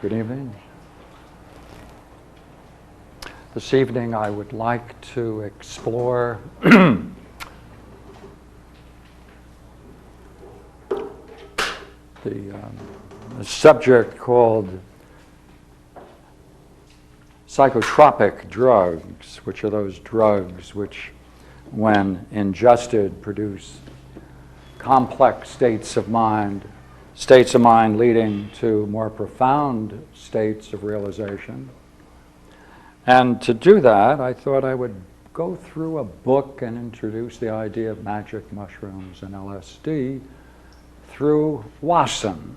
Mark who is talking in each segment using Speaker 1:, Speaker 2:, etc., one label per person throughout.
Speaker 1: Good evening. This evening I would like to explore the subject called psychotropic drugs, which are those drugs which, when ingested, produce complex states of mind leading to more profound states of realization. And to do that, I thought I would go through a book and introduce the idea of magic mushrooms and LSD through Wasson.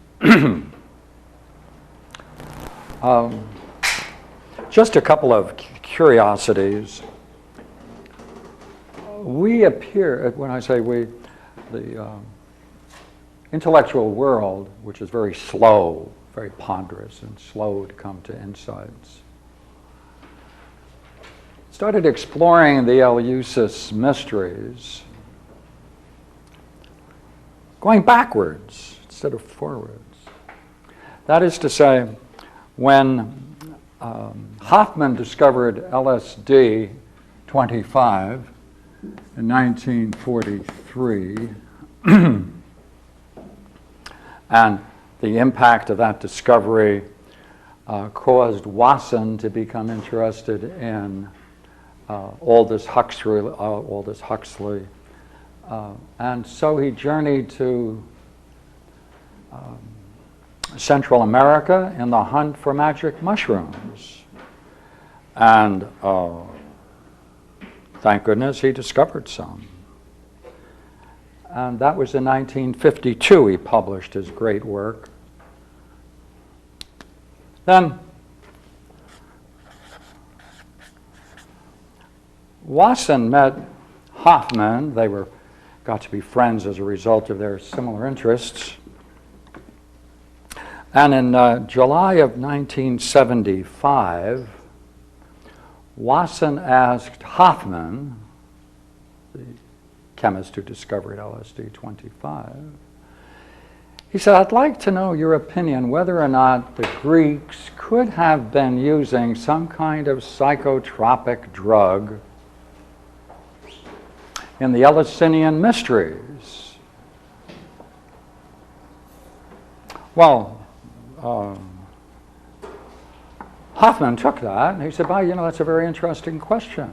Speaker 1: Just a couple of curiosities. We appear, when I say we, the intellectual world, which is very slow, very ponderous and slow to come to insights, started exploring the Eleusis mysteries, going backwards instead of forwards. That is to say, when Hoffman discovered LSD 25 in 1943, and the impact of that discovery caused Wasson to become interested in Aldous Huxley, and so he journeyed to Central America in the hunt for magic mushrooms. And thank goodness he discovered some. And that was in 1952 he published his great work. Then Wasson met Hoffman. They got to be friends as a result of their similar interests. And in July of 1975, Wasson asked Hoffman, the chemist who discovered LSD-25, he said, "I'd like to know your opinion whether or not the Greeks could have been using some kind of psychotropic drug in the Eleusinian mysteries." Well, Hoffman took that and he said, "Well, that's a very interesting question."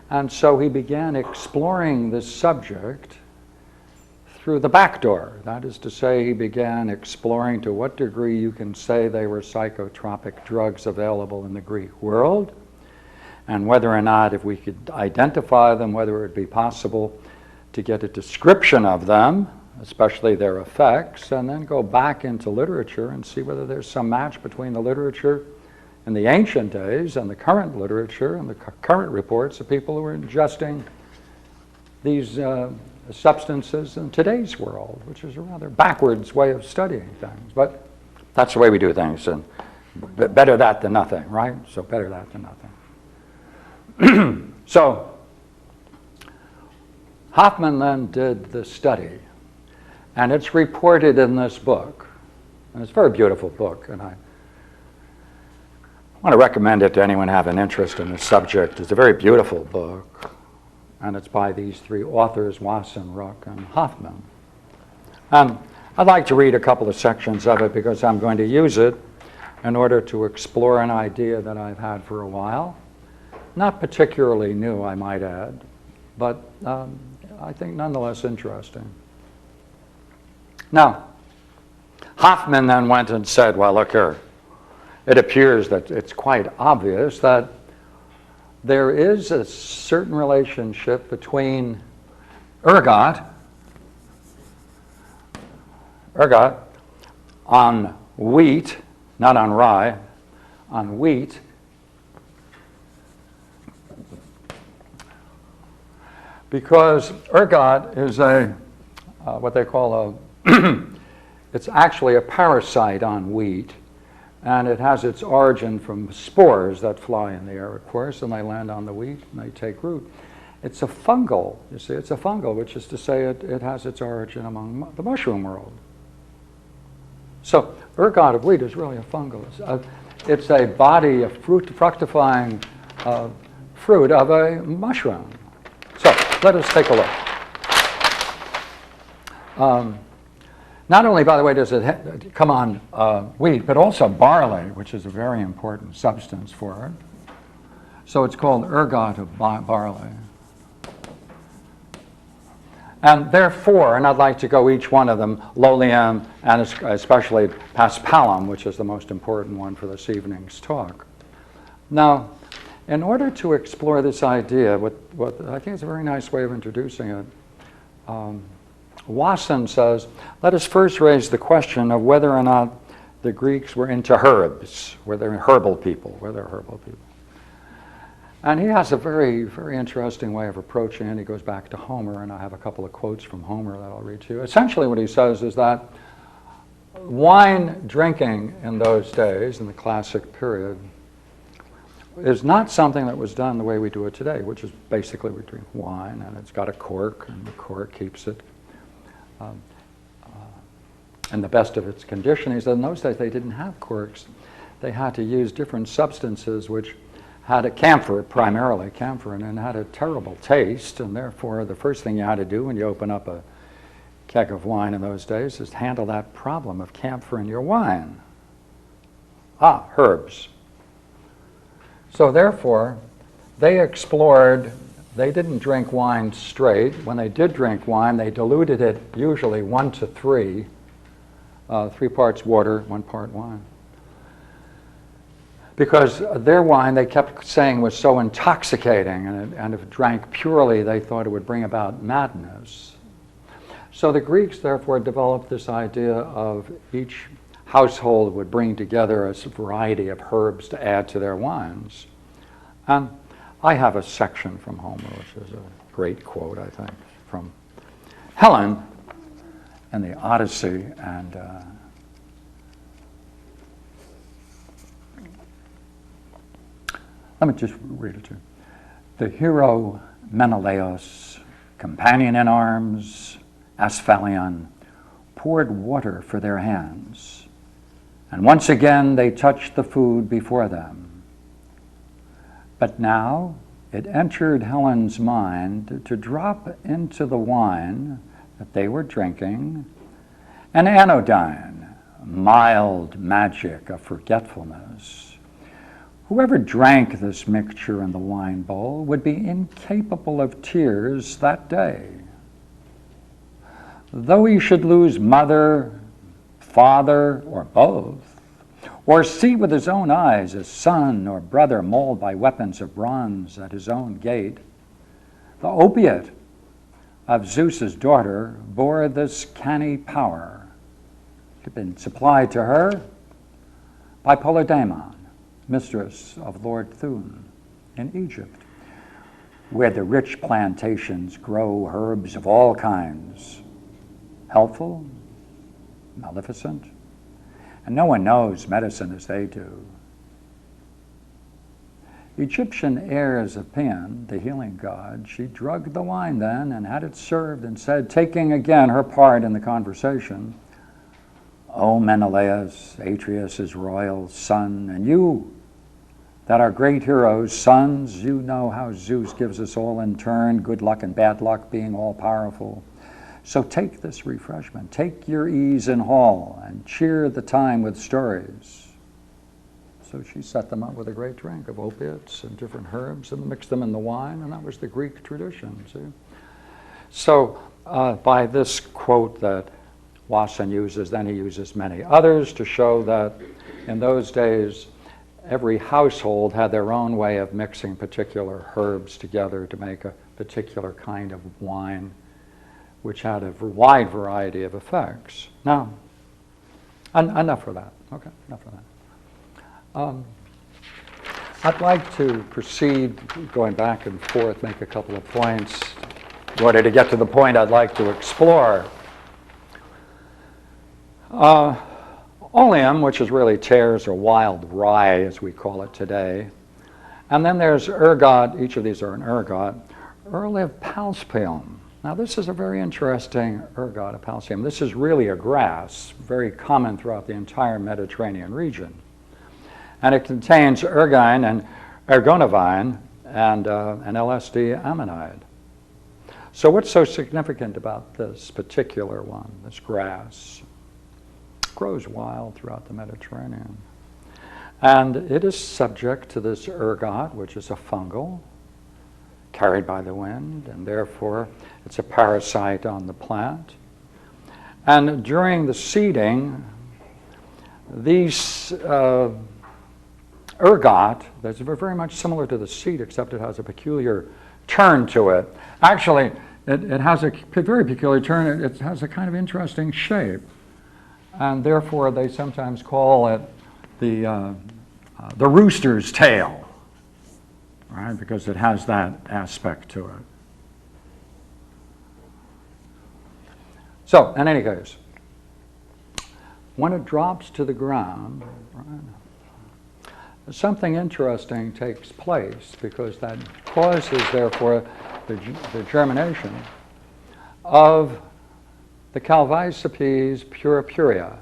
Speaker 1: And so he began exploring this subject through the back door. That is to say, he began exploring to what degree you can say they were psychotropic drugs available in the Greek world, and whether or not, if we could identify them, whether it would be possible to get a description of them, especially their effects, and then go back into literature and see whether there's some match between the literature in the ancient days and the current literature and the current reports of people who are ingesting these substances in today's world, which is a rather backwards way of studying things. But that's the way we do things, and better that than nothing, right? So better that than nothing. So Hoffman then did the study, and it's reported in this book. And it's a very beautiful book, and I want to recommend it to anyone who have an interest in this subject. It's a very beautiful book, and it's by these three authors, Wasson, Rook, and Hoffman. I'd like to read a couple of sections of it because I'm going to use it in order to explore an idea that I've had for a while. Not particularly new, I might add, but I think nonetheless interesting. Now, Hoffman then went and said, well, look here, it appears that it's quite obvious that there is a certain relationship between ergot on wheat, not on rye, on wheat, because ergot is what they call it's actually a parasite on wheat, and it has its origin from spores that fly in the air, of course, and they land on the wheat and they take root. It's a fungal, you see, it's a fungal, which is to say it has its origin among the mushroom world. So ergot of wheat is really a fungus. It's a body of fructifying fruit of a mushroom. So let us take a look. Not only, by the way, does it come on wheat, but also barley, which is a very important substance for it. So it's called ergot of barley. And therefore, and I'd like to go each one of them, lolium and especially paspalum, which is the most important one for this evening's talk. Now, in order to explore this idea, what I think is a very nice way of introducing it, Wasson says, let us first raise the question of whether or not the Greeks were into herbs, whether they're herbal people. And he has a very, very interesting way of approaching it. He goes back to Homer, and I have a couple of quotes from Homer that I'll read to you. Essentially what he says is that wine drinking in those days, in the classic period, is not something that was done the way we do it today, which is basically we drink wine, and it's got a cork, and the cork keeps it in the best of its condition. He said in those days they didn't have corks. They had to use different substances which had a camphor, primarily camphor, and had a terrible taste, and therefore the first thing you had to do when you open up a keg of wine in those days is handle that problem of camphor in your wine. Herbs. So therefore, they explored, they didn't drink wine straight. When they did drink wine, they diluted it usually 1 to 3, 3 parts water, 1 part wine. Because their wine, they kept saying, was so intoxicating, and if drank purely, they thought it would bring about madness. So the Greeks, therefore, developed this idea of each household would bring together a variety of herbs to add to their wines. And I have a section from Homer, which is a great quote, I think, from Helen in the Odyssey, and let me just read it to you. The hero Menelaus, companion in arms, Asphalion, poured water for their hands, and once again they touched the food before them. But now it entered Helen's mind to drop into the wine that they were drinking an anodyne, mild magic of forgetfulness. Whoever drank this mixture in the wine bowl would be incapable of tears that day. Though he should lose mother, father, or both, or see with his own eyes a son or brother mauled by weapons of bronze at his own gate, the opiate of Zeus's daughter bore this canny power. It had been supplied to her by Polydamon, mistress of Lord Thun in Egypt, where the rich plantations grow herbs of all kinds, helpful, maleficent, and no one knows medicine as they do. Egyptian heirs of Pan, the healing god, she drugged the wine then and had it served and said, taking again her part in the conversation, O Menelaus, Atreus' royal son, and you that are great heroes' sons, you know how Zeus gives us all in turn, good luck and bad luck being all powerful. So take this refreshment, take your ease in hall, and cheer the time with stories. So she set them up with a great drink of opiates and different herbs and mixed them in the wine, and that was the Greek tradition, see? So by this quote that Wasson uses, then he uses many others to show that in those days, every household had their own way of mixing particular herbs together to make a particular kind of wine, which had a wide variety of effects. Now, enough of that. Okay, enough of that. I'd like to proceed going back and forth, make a couple of points in order to get to the point I'd like to explore. Oleum, which is really tares or wild rye, as we call it today. And then there's ergot, each of these are an ergot. Early of Palspium. Now this is a very interesting ergot apalcium. This is really a grass, very common throughout the entire Mediterranean region. And it contains ergine and ergonavine and an LSD ammonide. So what's so significant about this particular one, this grass? It grows wild throughout the Mediterranean. And it is subject to this ergot, which is a fungal, carried by the wind, and therefore it's a parasite on the plant. And during the seeding, these ergot, that's very much similar to the seed, except it has a peculiar turn to it. Actually, it has a very peculiar turn. It has a kind of interesting shape. And therefore, they sometimes call it the rooster's tail, right? Because it has that aspect to it. So, in any case, when it drops to the ground, right, something interesting takes place, because that causes, therefore, the germination of the Calvicipes purpurea,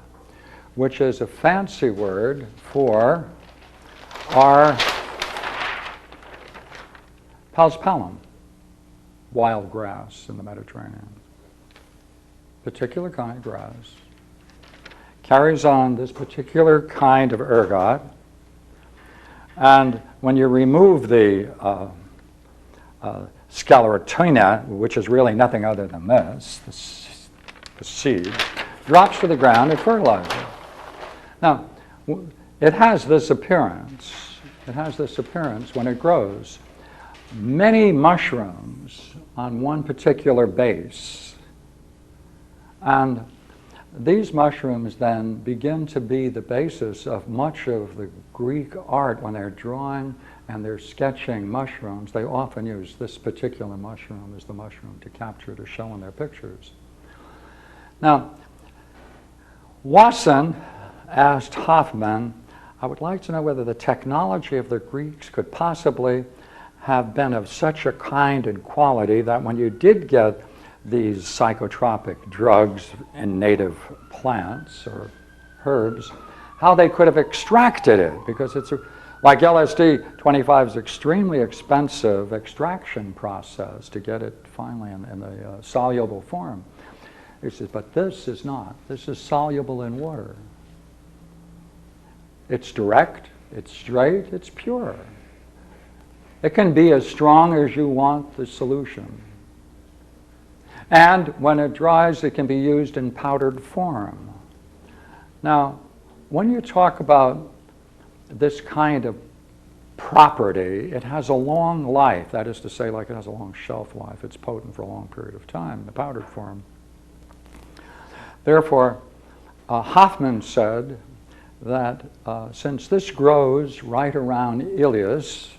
Speaker 1: which is a fancy word for our paspalum, wild grass in the Mediterranean. Particular kind of grass. Carries on this particular kind of ergot. And when you remove the sclerotina, which is really nothing other than this, the seed, drops to the ground, it fertilizes. Now, it has this appearance. It has this appearance when it grows. Many mushrooms on one particular base. And these mushrooms then begin to be the basis of much of the Greek art. When they're drawing and they're sketching mushrooms, they often use this particular mushroom as the mushroom to capture, to show in their pictures. Now, Wasson asked Hoffman, I would like to know whether the technology of the Greeks could possibly have been of such a kind and quality that when you did get these psychotropic drugs in native plants or herbs, how they could have extracted it, because it's like LSD, 25 is extremely expensive extraction process to get it finally in the soluble form. He says, but this is not. This is soluble in water. It's direct, it's straight, it's pure. It can be as strong as you want the solution. And when it dries, it can be used in powdered form. Now, when you talk about this kind of property, it has a long life. That is to say, like it has a long shelf life. It's potent for a long period of time in the powdered form. Therefore, Hoffman said that since this grows right around Ilias,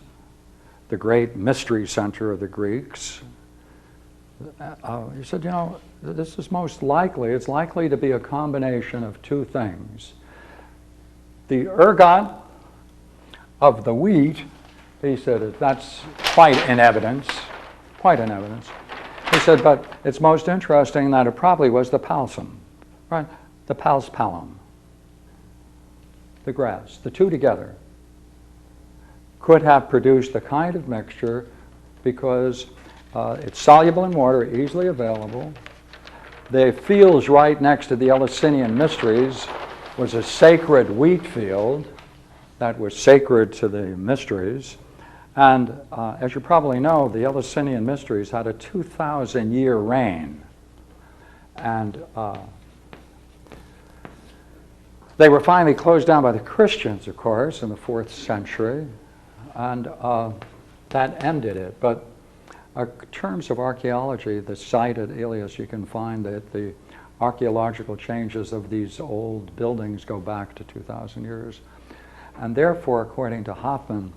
Speaker 1: the great mystery center of the Greeks, he said, you know, this is most likely, it's likely to be a combination of two things. The ergot of the wheat, he said, that's quite in evidence, He said, but it's most interesting that it probably was the palsum, right? The paspalum, the grass, the two together could have produced the kind of mixture because it's soluble in water, easily available. The fields right next to the Eleusinian Mysteries was a sacred wheat field that was sacred to the Mysteries. And as you probably know, the Eleusinian Mysteries had a 2,000-year reign. And they were finally closed down by the Christians, of course, in the 4th century. And that ended it. But in terms of archaeology, the site at Ilias, you can find that the archaeological changes of these old buildings go back to 2,000 years. And therefore, according to Hoffman,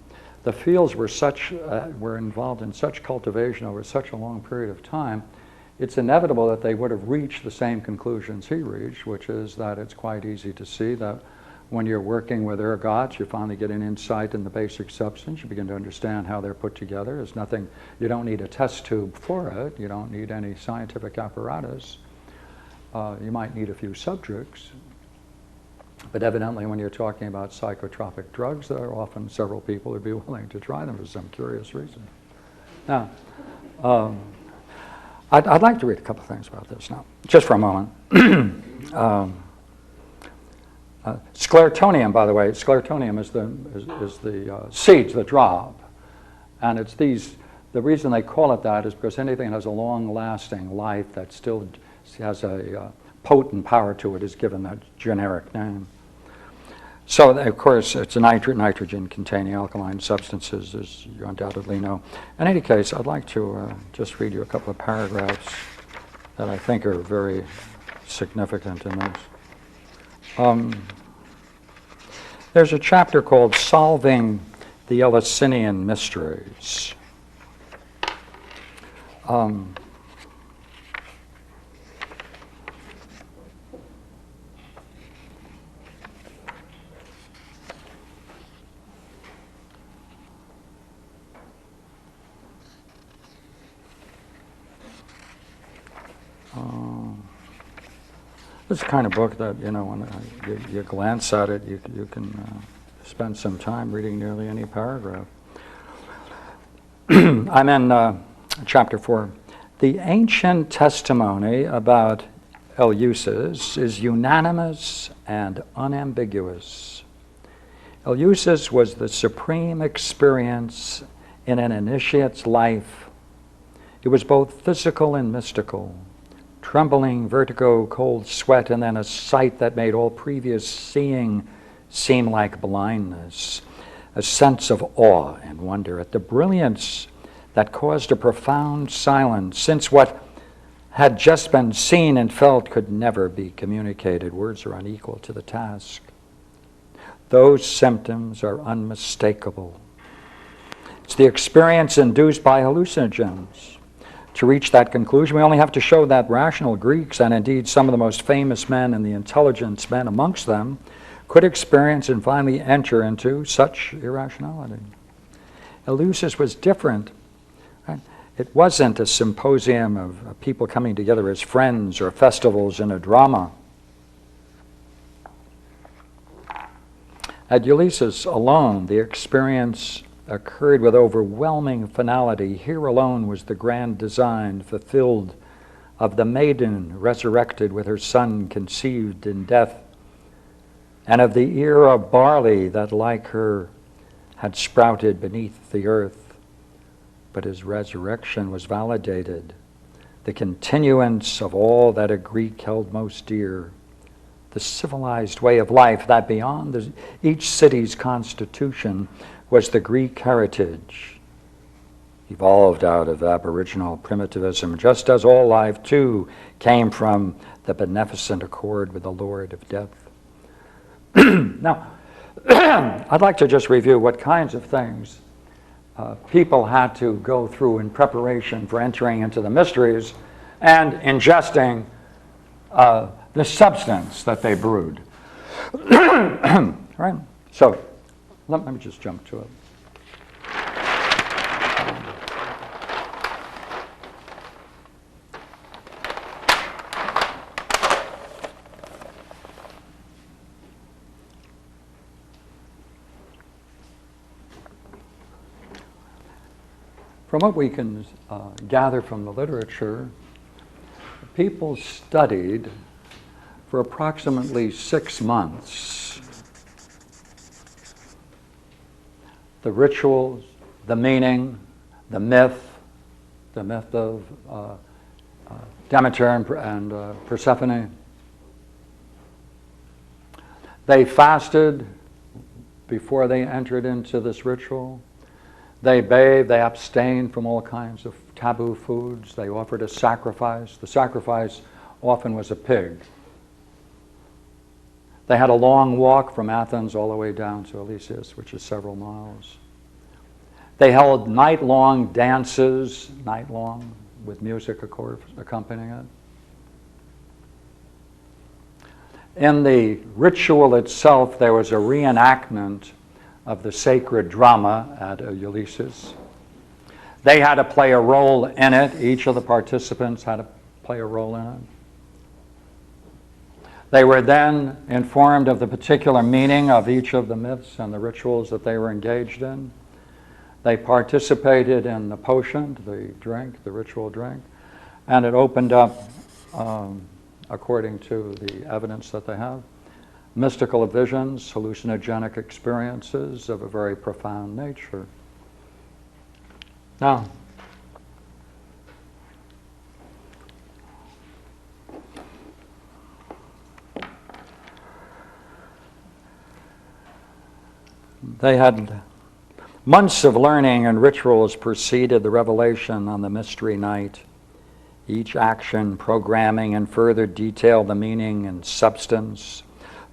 Speaker 1: the fields were involved in such cultivation over such a long period of time, it's inevitable that they would have reached the same conclusions he reached, which is that it's quite easy to see that when you're working with ergots, you finally get an insight in the basic substance. You begin to understand how they're put together. There's nothing, you don't need a test tube for it. You don't need any scientific apparatus. You might need a few subjects. But evidently, when you're talking about psychotropic drugs, there are often several people who'd be willing to try them for some curious reason. Now, I'd like to read a couple of things about this now, just for a moment. Sclerotonium, by the way, sclerotonium is the seeds that drop. And it's these, the reason they call it that is because anything that has a long-lasting life that still has a potent power to it is given that generic name. So, of course, it's a nitrogen-containing alkaline substances, as you undoubtedly know. In any case, I'd like to just read you a couple of paragraphs that I think are very significant in this. There's a chapter called Solving the Eleusinian Mysteries. This is the kind of book that, you know, when you glance at it, you can spend some time reading nearly any paragraph. I'm in chapter 4. The ancient testimony about Eleusis is unanimous and unambiguous. Eleusis was the supreme experience in an initiate's life. It was both physical and mystical. Trembling, vertigo, cold sweat, and then a sight that made all previous seeing seem like blindness. A sense of awe and wonder at the brilliance that caused a profound silence, since what had just been seen and felt could never be communicated. Words are unequal to the task. Those symptoms are unmistakable. It's the experience induced by hallucinogens. To reach that conclusion, we only have to show that rational Greeks, and indeed some of the most famous men and the intelligence men amongst them, could experience and finally enter into such irrationality. Eleusis was different. Right? It wasn't a symposium of people coming together as friends or festivals in a drama. At Eleusis alone, the experience occurred with overwhelming finality. Here alone was the grand design fulfilled of the maiden resurrected with her son conceived in death, and of the ear of barley that like her had sprouted beneath the earth. But his resurrection was validated, the continuance of all that a Greek held most dear, the civilized way of life that beyond each city's constitution was the Greek heritage, evolved out of aboriginal primitivism, just as all life, too, came from the beneficent accord with the Lord of Death. Now, I'd like to just review what kinds of things people had to go through in preparation for entering into the mysteries and ingesting the substance that they brewed. Right? So, let me just jump to it. From what we can gather from the literature, people studied for approximately 6 months the rituals, the meaning, the myth of Demeter and Persephone. They fasted before they entered into this ritual. They bathed, they abstained from all kinds of taboo foods. They offered a sacrifice. The sacrifice often was a pig. They had a long walk from Athens all the way down to Eleusis, which is several miles. They held night-long dances, with music, of course, accompanying it. In the ritual itself, there was a reenactment of the sacred drama at Ulysses. They had to play a role in it. Each of the participants had to play a role in it. They were then informed of the particular meaning of each of the myths and the rituals that they were engaged in. They participated in the potion, the drink, the ritual drink, and it opened up, according to the evidence that they have, mystical visions, hallucinogenic experiences of a very profound nature. Now, they had months of learning and rituals preceded the revelation on the mystery night. Each action, programming, in further detail the meaning and substance.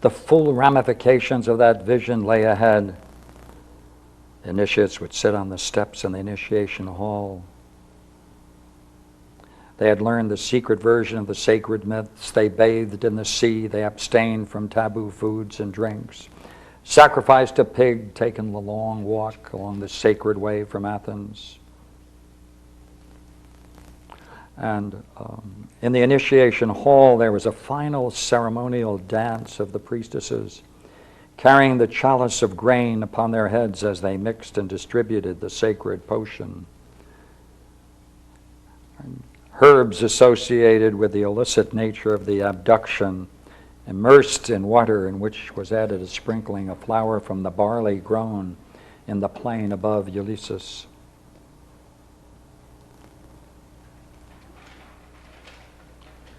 Speaker 1: The full ramifications of that vision lay ahead. Initiates would sit on the steps in the initiation hall. They had learned the secret version of the sacred myths. They bathed in the sea. They abstained from taboo foods and drinks. Sacrificed a pig, taken the long walk along the sacred way from Athens. And in the initiation hall, there was a final ceremonial dance of the priestesses, carrying the chalice of grain upon their heads as they mixed and distributed the sacred potion. Herbs associated with the illicit nature of the abduction, immersed in water in which was added a sprinkling of flour from the barley grown in the plain above Ulysses.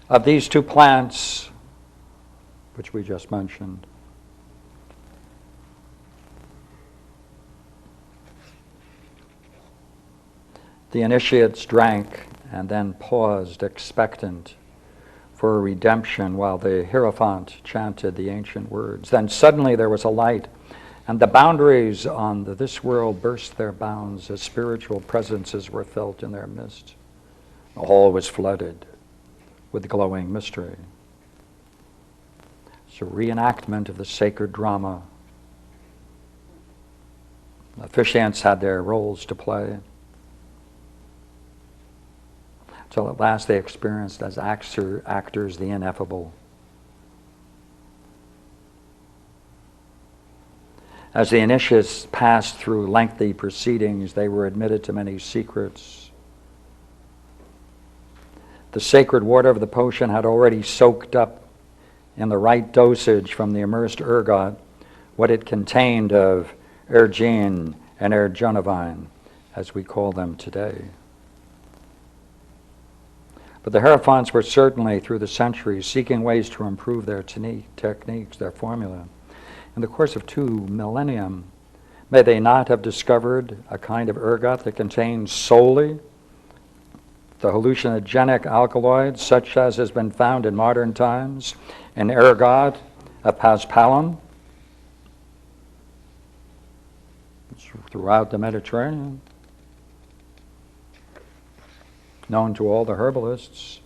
Speaker 1: Of these two plants, which we just mentioned, the initiates drank and then paused, expectant for a redemption, while the Hierophant chanted the ancient words. Then suddenly there was a light, and the boundaries on this world burst their bounds as spiritual presences were felt in their midst. The hall was flooded with glowing mystery. It's a reenactment of the sacred drama. The officiants had their roles to play. Till at last they experienced as actors the ineffable. As the initiates passed through lengthy proceedings, they were admitted to many secrets. The sacred water of the potion had already soaked up in the right dosage from the immersed ergot what it contained of ergine and ergonavine, as we call them today. But the Hierophants were certainly, through the centuries, seeking ways to improve their techniques, their formula. In the course of 2 millennia, may they not have discovered a kind of ergot that contains solely the hallucinogenic alkaloids, such as has been found in modern times in ergot of paspalum throughout the Mediterranean, known to all the herbalists.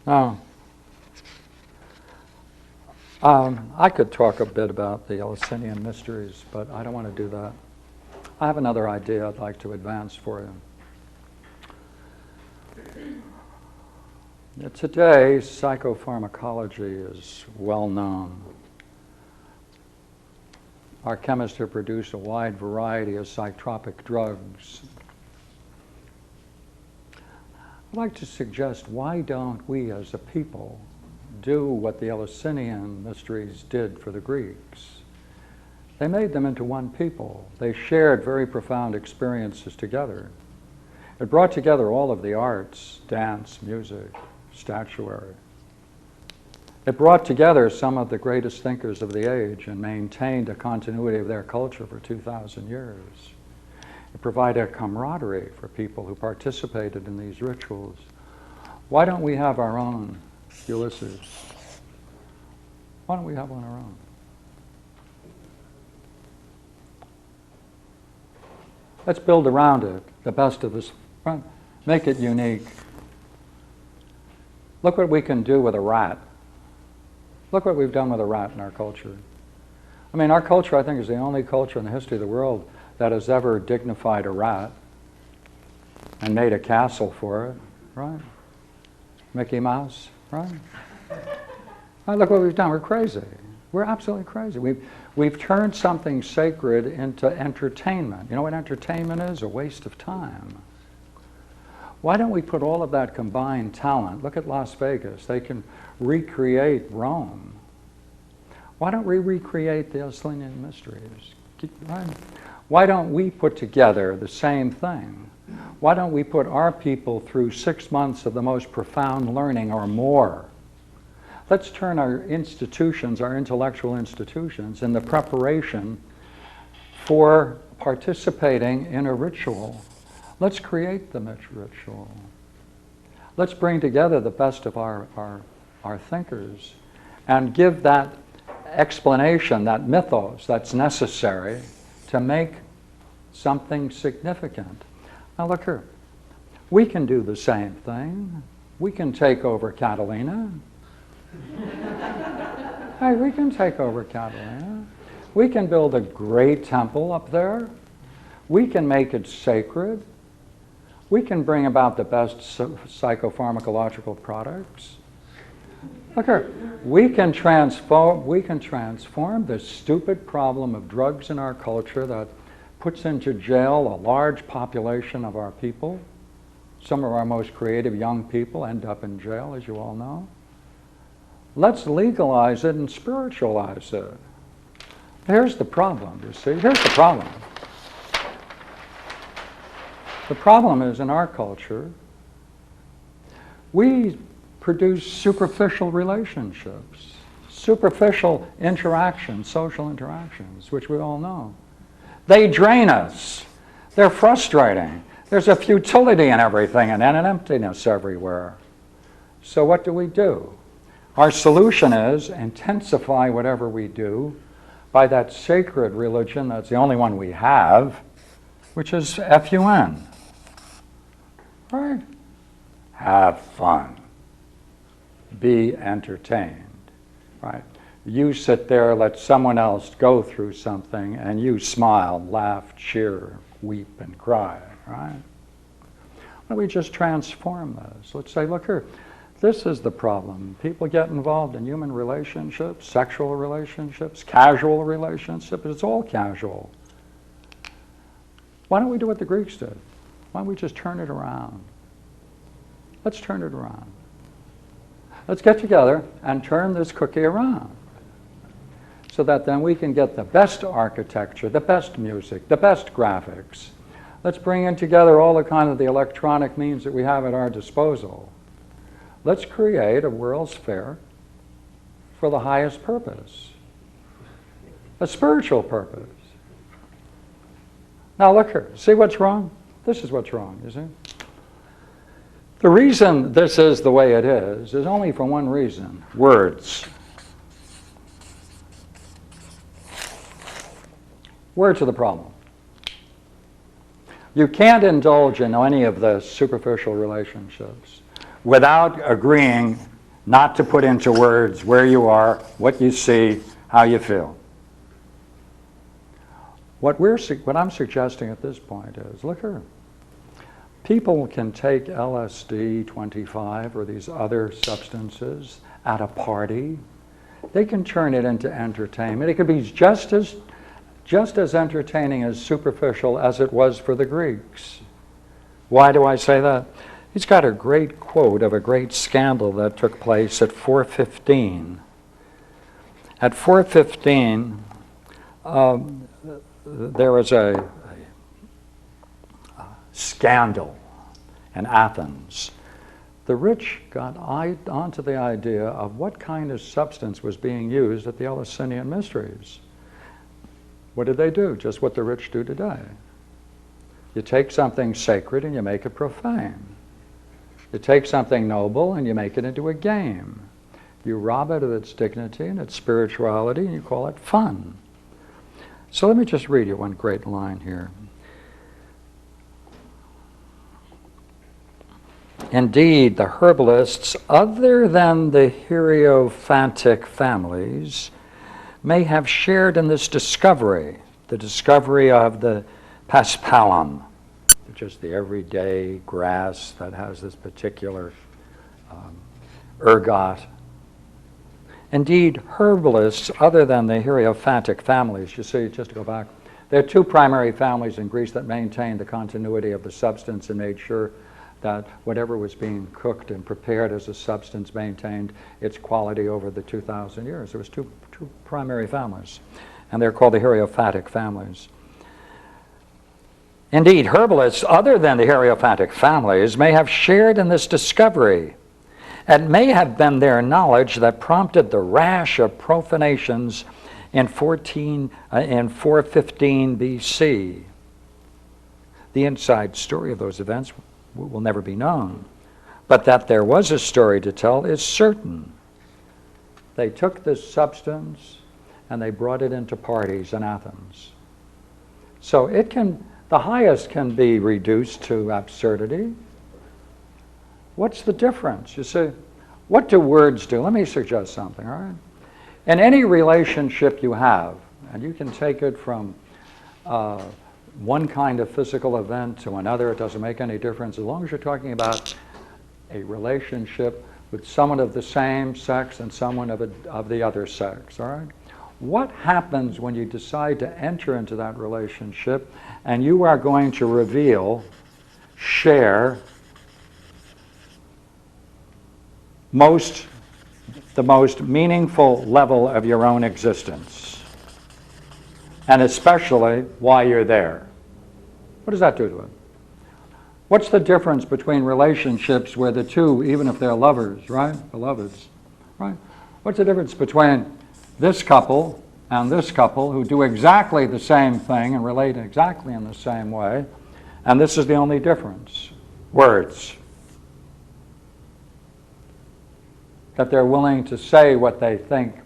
Speaker 1: Now, I could talk a bit about the Eleusinian mysteries, but I don't want to do that. I have another idea I'd like to advance for you. Today, psychopharmacology is well known. Our chemists have produced a wide variety of psychotropic drugs. I'd like to suggest, why don't we as a people do what the Eleusinian mysteries did for the Greeks? They made them into one people. They shared very profound experiences together. It brought together all of the arts, dance, music, statuary. It brought together some of the greatest thinkers of the age and maintained a continuity of their culture for 2,000 years. It provided a camaraderie for people who participated in these rituals. Why don't we have our own Ulysses? Why don't we have one our own? Let's build around it, the best of us. Make it unique. Look what we can do with a rat. Look what we've done with a rat in our culture. I mean, our culture, I think, is the only culture in the history of the world that has ever dignified a rat and made a castle for it, right? Mickey Mouse, right? Right, look what we've done. We're crazy. We're absolutely crazy. We've turned something sacred into entertainment. You know what entertainment is? A waste of time. Why don't we put all of that combined talent? Look at Las Vegas. They can recreate Rome. Why don't we recreate the Eleusinian Mysteries? Right? Why don't we put together the same thing? Why don't we put our people through 6 months of the most profound learning or more? Let's turn our institutions, our intellectual institutions, in the preparation for participating in a ritual. Let's create the ritual. Let's bring together the best of our thinkers and give that explanation, that mythos that's necessary to make something significant. Now look here. We can do the same thing. We can take over Catalina. Hey, we can take over Catalina. We can build a great temple up there. We can make it sacred. We can bring about the best psychopharmacological products. Look here, we can transform the stupid problem of drugs in our culture that puts into jail a large population of our people. Some of our most creative young people end up in jail, as you all know. Let's legalize it and spiritualize it. Here's the problem, you see. Here's the problem. The problem is, in our culture, we produce superficial relationships, superficial interactions, social interactions, which we all know. They drain us. They're frustrating. There's a futility in everything and an emptiness everywhere. So what do? Our solution is intensify whatever we do by that sacred religion that's the only one we have, which is FUN. Right? Have fun. Be entertained. Right? You sit there, let someone else go through something, and you smile, laugh, cheer, weep, and cry. Right? Why don't we just transform this? Let's say, look here, this is the problem. People get involved in human relationships, sexual relationships, casual relationships. It's all casual. Why don't we do what the Greeks did? Why don't we just turn it around? Let's turn it around. Let's get together and turn this cookie around so that then we can get the best architecture, the best music, the best graphics. Let's bring in together all the kind of the electronic means that we have at our disposal. Let's create a World's Fair for the highest purpose, a spiritual purpose. Now look here, see what's wrong? This is what's wrong, you see? The reason this is the way it is only for one reason: words. Words are the problem. You can't indulge in any of the superficial relationships without agreeing not to put into words where you are, what you see, how you feel. What I'm suggesting at this point is, look here. People can take LSD 25 or these other substances at a party. They can turn it into entertainment. It could be just as entertaining as superficial as it was for the Greeks. Why do I say that? He's got a great quote of a great scandal that took place at 415. At 415, there was a scandal in Athens. The rich got onto the idea of what kind of substance was being used at the Eleusinian Mysteries. What did they do? Just what the rich do today. You take something sacred and you make it profane. You take something noble and you make it into a game. You rob it of its dignity and its spirituality and you call it fun. So let me just read you one great line here. Indeed, the herbalists, other than the hierophantic families, may have shared in this discovery, the discovery of the paspalum, which is the everyday grass that has this particular ergot. Indeed, herbalists, other than the hierophantic families, you see, just to go back, there are two primary families in Greece that maintained the continuity of the substance and made sure that whatever was being cooked and prepared as a substance maintained its quality over the 2,000 years. There was two primary families, and they're called the hierophantic families. Indeed, herbalists other than the hierophantic families may have shared in this discovery. It may have been their knowledge that prompted the rash of profanations in 415 BC. The inside story of those events will never be known, but that there was a story to tell is certain. They took this substance and they brought it into parties in Athens. So the highest can be reduced to absurdity. What's the difference? You see, what do words do? Let me suggest something, all right? In any relationship you have, and you can take it from one kind of physical event to another, it doesn't make any difference, as long as you're talking about a relationship with someone of the same sex and someone of the other sex, all right? What happens when you decide to enter into that relationship and you are going to reveal, share, the most meaningful level of your own existence, and especially why you're there? What does that do to it? What's the difference between relationships where the two, even if they're lovers, right, beloveds, right? What's the difference between this couple and this couple who do exactly the same thing and relate exactly in the same way, and this is the only difference? Words. That they're willing to say what they think,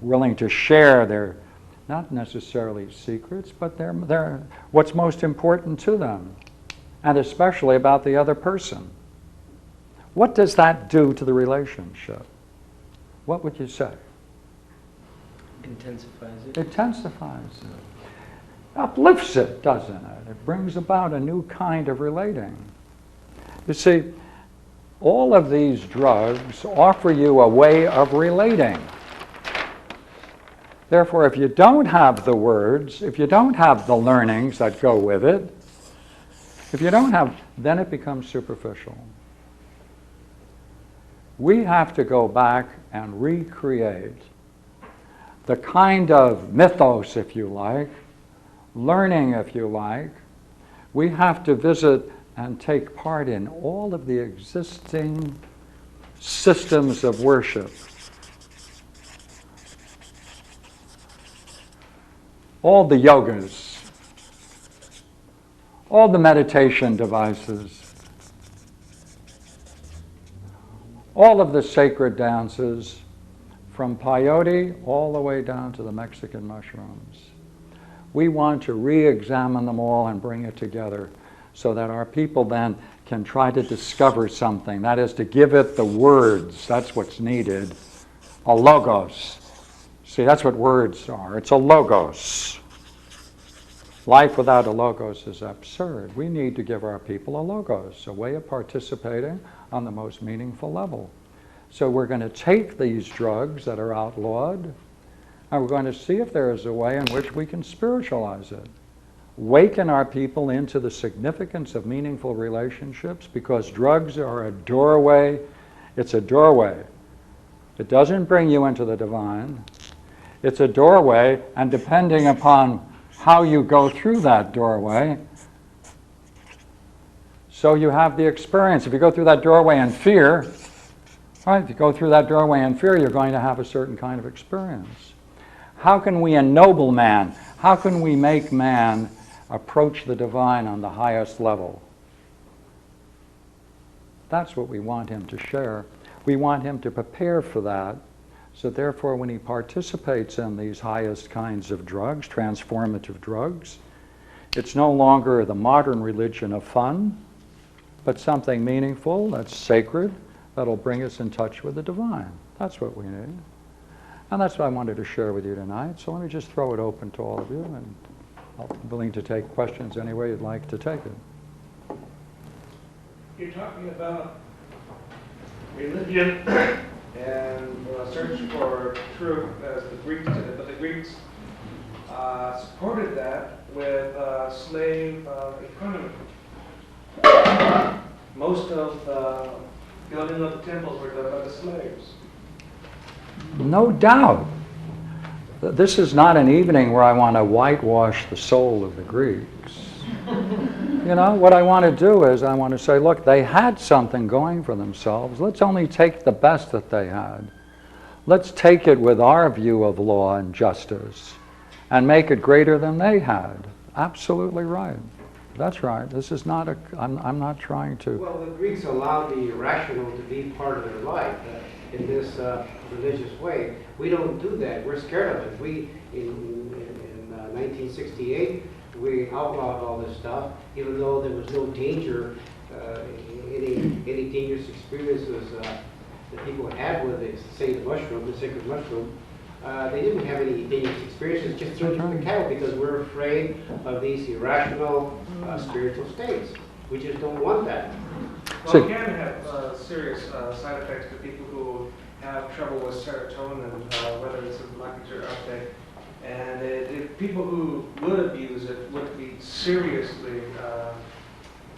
Speaker 1: willing to share their, not necessarily secrets, but they're what's most important to them, and especially about the other person. What does that do to the relationship? What would you say?
Speaker 2: Intensifies it.
Speaker 1: Intensifies it. Uplifts it, doesn't it? It brings about a new kind of relating. You see, all of these drugs offer you a way of relating. Therefore, if you don't have the words, if you don't have the learnings that go with it, if you don't have, then it becomes superficial. We have to go back and recreate the kind of mythos, if you like, learning, if you like. We have to visit and take part in all of the existing systems of worship. All the yogas, all the meditation devices, all of the sacred dances, from peyote all the way down to the Mexican mushrooms. We want to re-examine them all and bring it together so that our people then can try to discover something. That is, to give it the words. That's what's needed. A logos. See, that's what words are. It's a logos. Life without a logos is absurd. We need to give our people a logos, a way of participating on the most meaningful level. So we're going to take these drugs that are outlawed, and we're going to see if there is a way in which we can spiritualize it. Waken our people into the significance of meaningful relationships, because drugs are a doorway. It's a doorway. It doesn't bring you into the divine. It's a doorway, and depending upon how you go through that doorway, so you have the experience. If you go through that doorway in fear, right, if you go through that doorway in fear, you're going to have a certain kind of experience. How can we ennoble man? How can we make man approach the divine on the highest level? That's what we want him to share. We want him to prepare for that. So therefore, when he participates in these highest kinds of drugs, transformative drugs, it's no longer the modern religion of fun. but something meaningful, that's sacred, that'll bring us in touch with the divine. That's what we need. And that's what I wanted to share with you tonight. So let me just throw it open to all of you, and I'm willing to take questions any way you'd like to take it.
Speaker 2: You're talking about religion and search for truth as the Greeks did it, but the Greeks supported that with slave economy. Most of the building of the temples were done by the slaves.
Speaker 1: No doubt. This is not an evening where I want to whitewash the soul of the Greeks. You know, what I want to do is I want to say, look, they had something going for themselves. Let's only take the best that they had. Let's take it with our view of law and justice and make it greater than they had. Absolutely right. That's right. This is not a, I'm not trying to.
Speaker 3: Well, the Greeks allowed the irrational to be part of their life in this religious way. We don't do that. We're scared of it. We, in 1968, we outlawed all this stuff, even though there was no danger, any dangerous experiences that people had with it, say the mushroom, the sacred mushroom. They didn't have any dangerous experiences, just through the cattle, because we're afraid of these irrational spiritual states. We just don't want that.
Speaker 2: Well, it can have serious side effects to people who have trouble with serotonin, whether it's a blockage or uptake. And if people who would abuse it would be seriously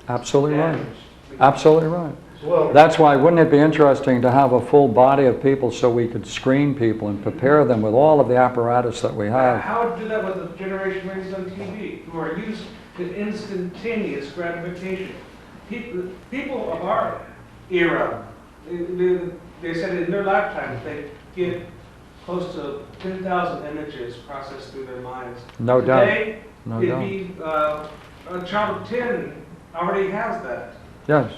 Speaker 1: Absolutely
Speaker 2: damaged.
Speaker 1: right. Absolutely right.
Speaker 3: Well,
Speaker 1: That's why, wouldn't it be interesting to have a full body of people so we could screen people and prepare them with all of the apparatus that we have?
Speaker 2: How to do that with the generation raised on TV, who are used to instantaneous gratification? People of our era, they said in their lifetime they get close to 10,000 images processed through their minds.
Speaker 1: No doubt.
Speaker 2: Today,
Speaker 1: No
Speaker 2: it'd
Speaker 1: doubt.
Speaker 2: be a child of 10 already has that.
Speaker 1: Yes,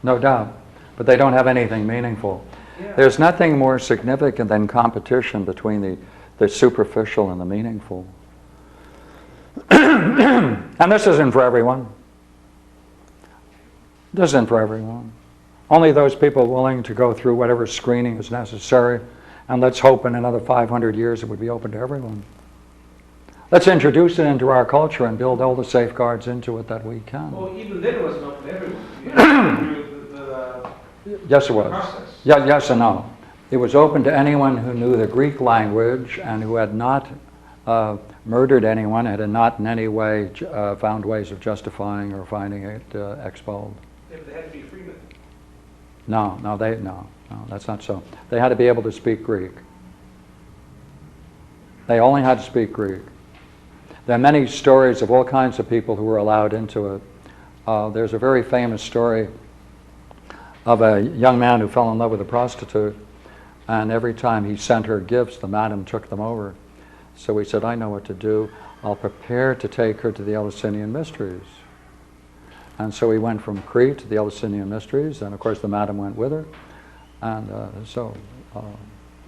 Speaker 1: no doubt. But they don't have anything meaningful.
Speaker 2: Yeah.
Speaker 1: There's nothing more significant than competition between the superficial and the meaningful. And this isn't for everyone. This isn't for everyone. Only those people willing to go through whatever screening is necessary, and let's hope in another 500 years it would be open to everyone. Let's introduce it into our culture and build all the safeguards into it that we can.
Speaker 2: Well, even then it wasn't open to everyone. You had to go through
Speaker 1: Yes, it was.
Speaker 2: process.
Speaker 1: Yeah, yes and no. It was open to anyone who knew the Greek language and who had not murdered anyone, and had not in any way found ways of justifying or finding it expelled.
Speaker 2: If they had to be freemen.
Speaker 1: No, that's not so. They had to be able to speak Greek. They only had to speak Greek. There are many stories of all kinds of people who were allowed into it. There's a very famous story of a young man who fell in love with a prostitute, and every time he sent her gifts, the madam took them over. So he said, I know what to do. I'll prepare to take her to the Eleusinian Mysteries. And so he went from Crete to the Eleusinian Mysteries, and of course the madam went with her. And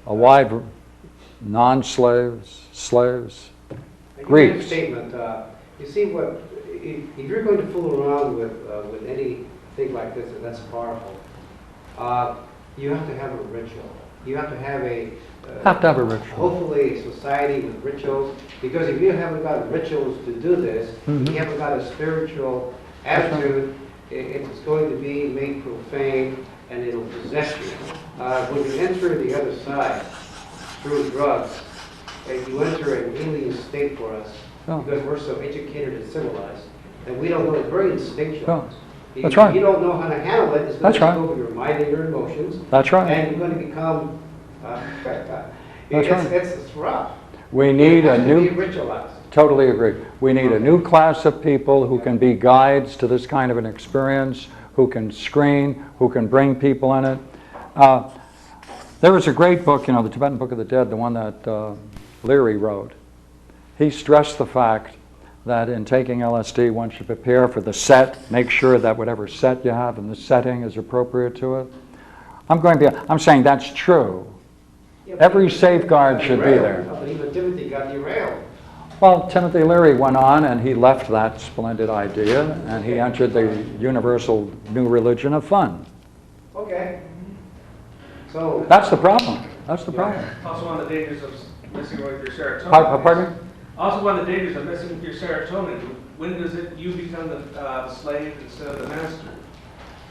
Speaker 1: a wide, non-slaves, slaves, Greeks.
Speaker 3: Statement. You see, what if you're going to fool around with anything like this, and that's powerful, you have to have a ritual. You have to have a ritual. Hopefully, a society with rituals. Because if you haven't got rituals to do this, if you haven't got a spiritual attitude, it's going to be made profane, and it'll possess you. When you enter the other side through drugs, and you enter an alien state for us, because we're so educated and civilized, and we don't know, it's very instinctual.
Speaker 1: That's right.
Speaker 3: You don't know how to handle it. It's going to
Speaker 1: That's
Speaker 3: take over your mind and your emotions.
Speaker 1: That's right.
Speaker 3: And you're going to become. It's rough.
Speaker 1: We need
Speaker 3: It has
Speaker 1: a
Speaker 3: to
Speaker 1: new.
Speaker 3: be ritualized.
Speaker 1: Totally agree. We need a new class of people who can be guides to this kind of an experience, who can screen, who can bring people in it. There was a great book, the Tibetan Book of the Dead, the one that Leary wrote. He stressed the fact that in taking LSD, one should prepare for the set, make sure that whatever set you have in the setting is appropriate to it. I'm saying that's true.
Speaker 3: Yeah,
Speaker 1: Every
Speaker 3: but
Speaker 1: safeguard should be there.
Speaker 3: But even Timothy got derailed.
Speaker 1: Well, Timothy Leary went on and he left that splendid idea and he entered the universal new religion of fun.
Speaker 3: Okay. So,
Speaker 1: That's the problem. That's the problem.
Speaker 2: Also one of the dangers of messing with your serotonin.
Speaker 1: Pardon me?
Speaker 2: Also one of the dangers of messing with your serotonin. When does you become the slave instead of the master?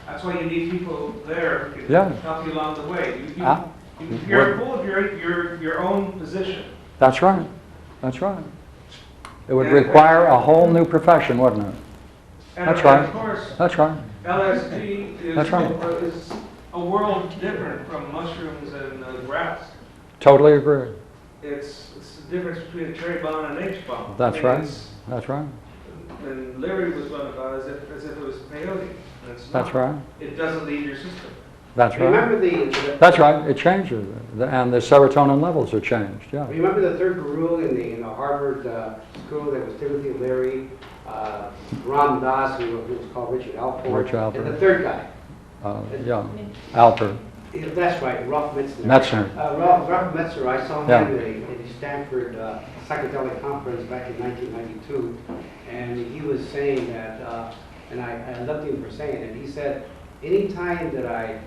Speaker 2: That's why you need people there who can help you along the way. You're full of your own position.
Speaker 1: That's right. That's right. It would require a whole new profession, wouldn't it?
Speaker 2: And
Speaker 1: That's right.
Speaker 2: Of course,
Speaker 1: That's right.
Speaker 2: LSD is,
Speaker 1: That's right.
Speaker 2: is a world different from mushrooms and grass.
Speaker 1: Totally agree.
Speaker 2: It's the difference between a cherry bomb and an H bomb.
Speaker 1: That's right. That's right.
Speaker 2: And Larry was one about as if it was peyote. And it's
Speaker 1: That's
Speaker 2: not.
Speaker 1: right.
Speaker 2: It doesn't leave your system.
Speaker 1: That's right.
Speaker 3: remember the
Speaker 1: That's right. It changes, and the serotonin levels are changed. Yeah.
Speaker 3: remember the third guru in the Harvard school that was Timothy Leary, Ram Dass, who was called Richard Alpert,
Speaker 1: Richard Alpert.
Speaker 3: and the third guy.
Speaker 1: Yeah. Alpert.
Speaker 3: Yeah, that's right, Ralph Metzner.
Speaker 1: Metzner.
Speaker 3: Ralph Metzner, I saw him
Speaker 1: Yeah.
Speaker 3: at the Stanford psychedelic conference back in 1992, and he was saying that, and I loved him for saying it. He said, any time that I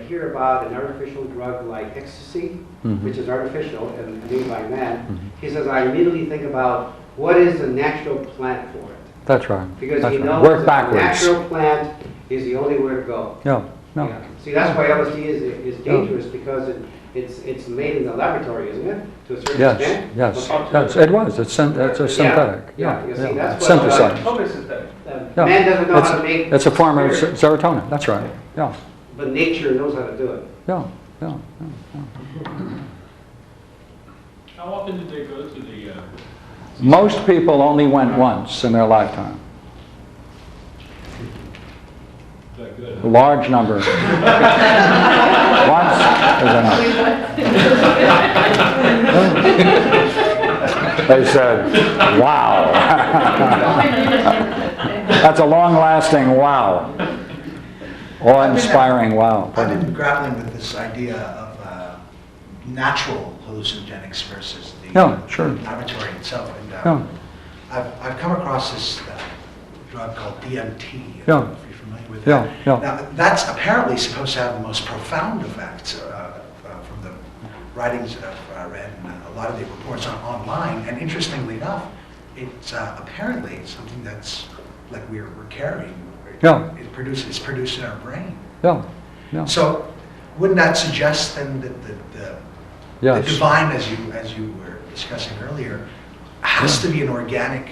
Speaker 3: hear about an artificial drug like ecstasy, which is artificial and made by man, he says, I immediately think about what is the natural plant for it.
Speaker 1: That's right.
Speaker 3: Because
Speaker 1: That's
Speaker 3: he
Speaker 1: right.
Speaker 3: knows
Speaker 1: Work
Speaker 3: that the
Speaker 1: backwards.
Speaker 3: natural plant is the only way to go.
Speaker 1: Yeah. No.
Speaker 3: Yeah. See, that's why LSD is dangerous, because it's made in the laboratory, isn't it? To a certain
Speaker 1: Yes.
Speaker 3: extent?
Speaker 1: Yes.
Speaker 3: But
Speaker 1: Yes. It was. It's a synthetic.
Speaker 3: Yeah. You see, that's
Speaker 1: It's
Speaker 3: what,
Speaker 1: synthesized.
Speaker 2: Totally synthetic.
Speaker 1: Yeah.
Speaker 3: Man doesn't know how to make.
Speaker 1: It's a form of
Speaker 3: spirit,
Speaker 1: serotonin. That's right. Yeah.
Speaker 3: but nature knows how to do it.
Speaker 1: Yeah. Yeah.
Speaker 4: How often did they go to the?
Speaker 1: Most people only went once in their lifetime.
Speaker 4: Is that good?
Speaker 1: A large number. Once is enough. They said, wow. That's a long-lasting wow. Awe-inspiring wow.
Speaker 5: I've been grappling with this idea of natural hallucinogenics versus the laboratory itself. And I've come across this drug called DMT. If you're familiar with that. Now, that's apparently supposed to have the most profound effects from the writings that I've read and a lot of the reports online. And interestingly enough, it's apparently something that's like we're carrying. It's produced in our brain. So wouldn't that suggest then that the divine, as you were discussing earlier, has to be an organic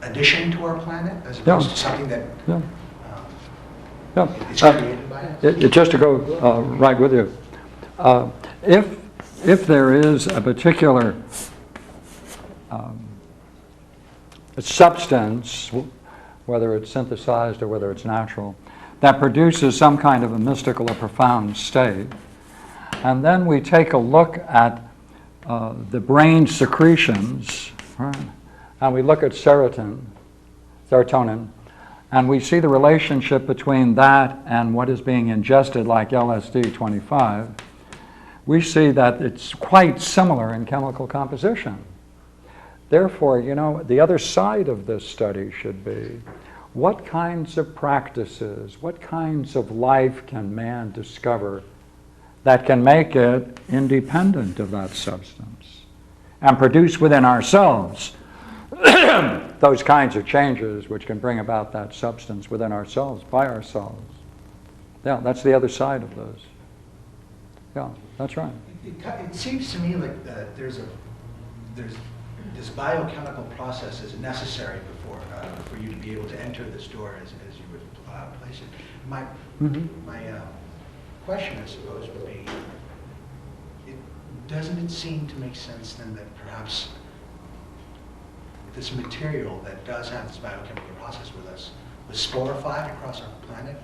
Speaker 5: addition to our planet, as opposed to something that is created by us?
Speaker 1: Just to go right with you, if there is a particular substance, whether it's synthesized or whether it's natural, that produces some kind of a mystical or profound state, and then we take a look at the brain secretions, right? And we look at serotonin, and we see the relationship between that and what is being ingested like LSD 25, we see that it's quite similar in chemical composition. Therefore, the other side of this study should be, what kinds of practices, what kinds of life can man discover that can make it independent of that substance and produce within ourselves those kinds of changes which can bring about that substance within ourselves, by ourselves. Yeah, that's the other side of this. Yeah, that's right.
Speaker 5: It seems to me like there's this biochemical process is necessary before for you to be able to enter this door, as you would place it. My question, I suppose, would be: doesn't it seem to make sense then that perhaps this material that does have this biochemical process with us was sporified across our planet?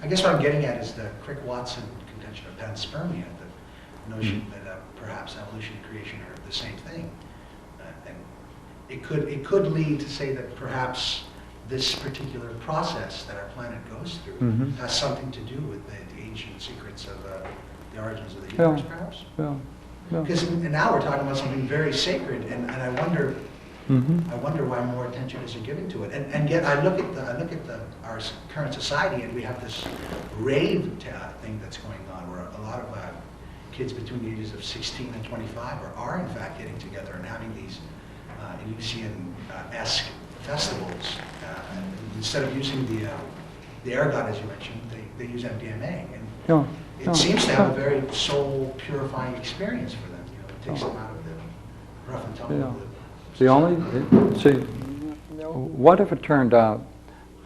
Speaker 5: I guess what I'm getting at is the Crick-Watson contention of panspermia, the notion that perhaps evolution and creation are the same thing. And it could lead to say that perhaps this particular process that our planet goes through has something to do with the ancient secrets of the origins of the universe, perhaps?
Speaker 1: Yeah.
Speaker 5: Because now we're talking about something very sacred, and I wonder,
Speaker 1: Mm-hmm.
Speaker 5: I wonder why more attention isn't given to it. And yet I look at our current society, and we have this rave thing that's going on, where a lot of kids between the ages of 16 and 25 are in fact getting together and having these Elysian-esque festivals. And instead of using the ergot, as you mentioned, they use MDMA, and
Speaker 1: Yeah.
Speaker 5: it seems to have a very soul purifying experience for them. It takes them out of the rough and tumble
Speaker 1: Yeah.
Speaker 5: of the
Speaker 1: See, what if it turned out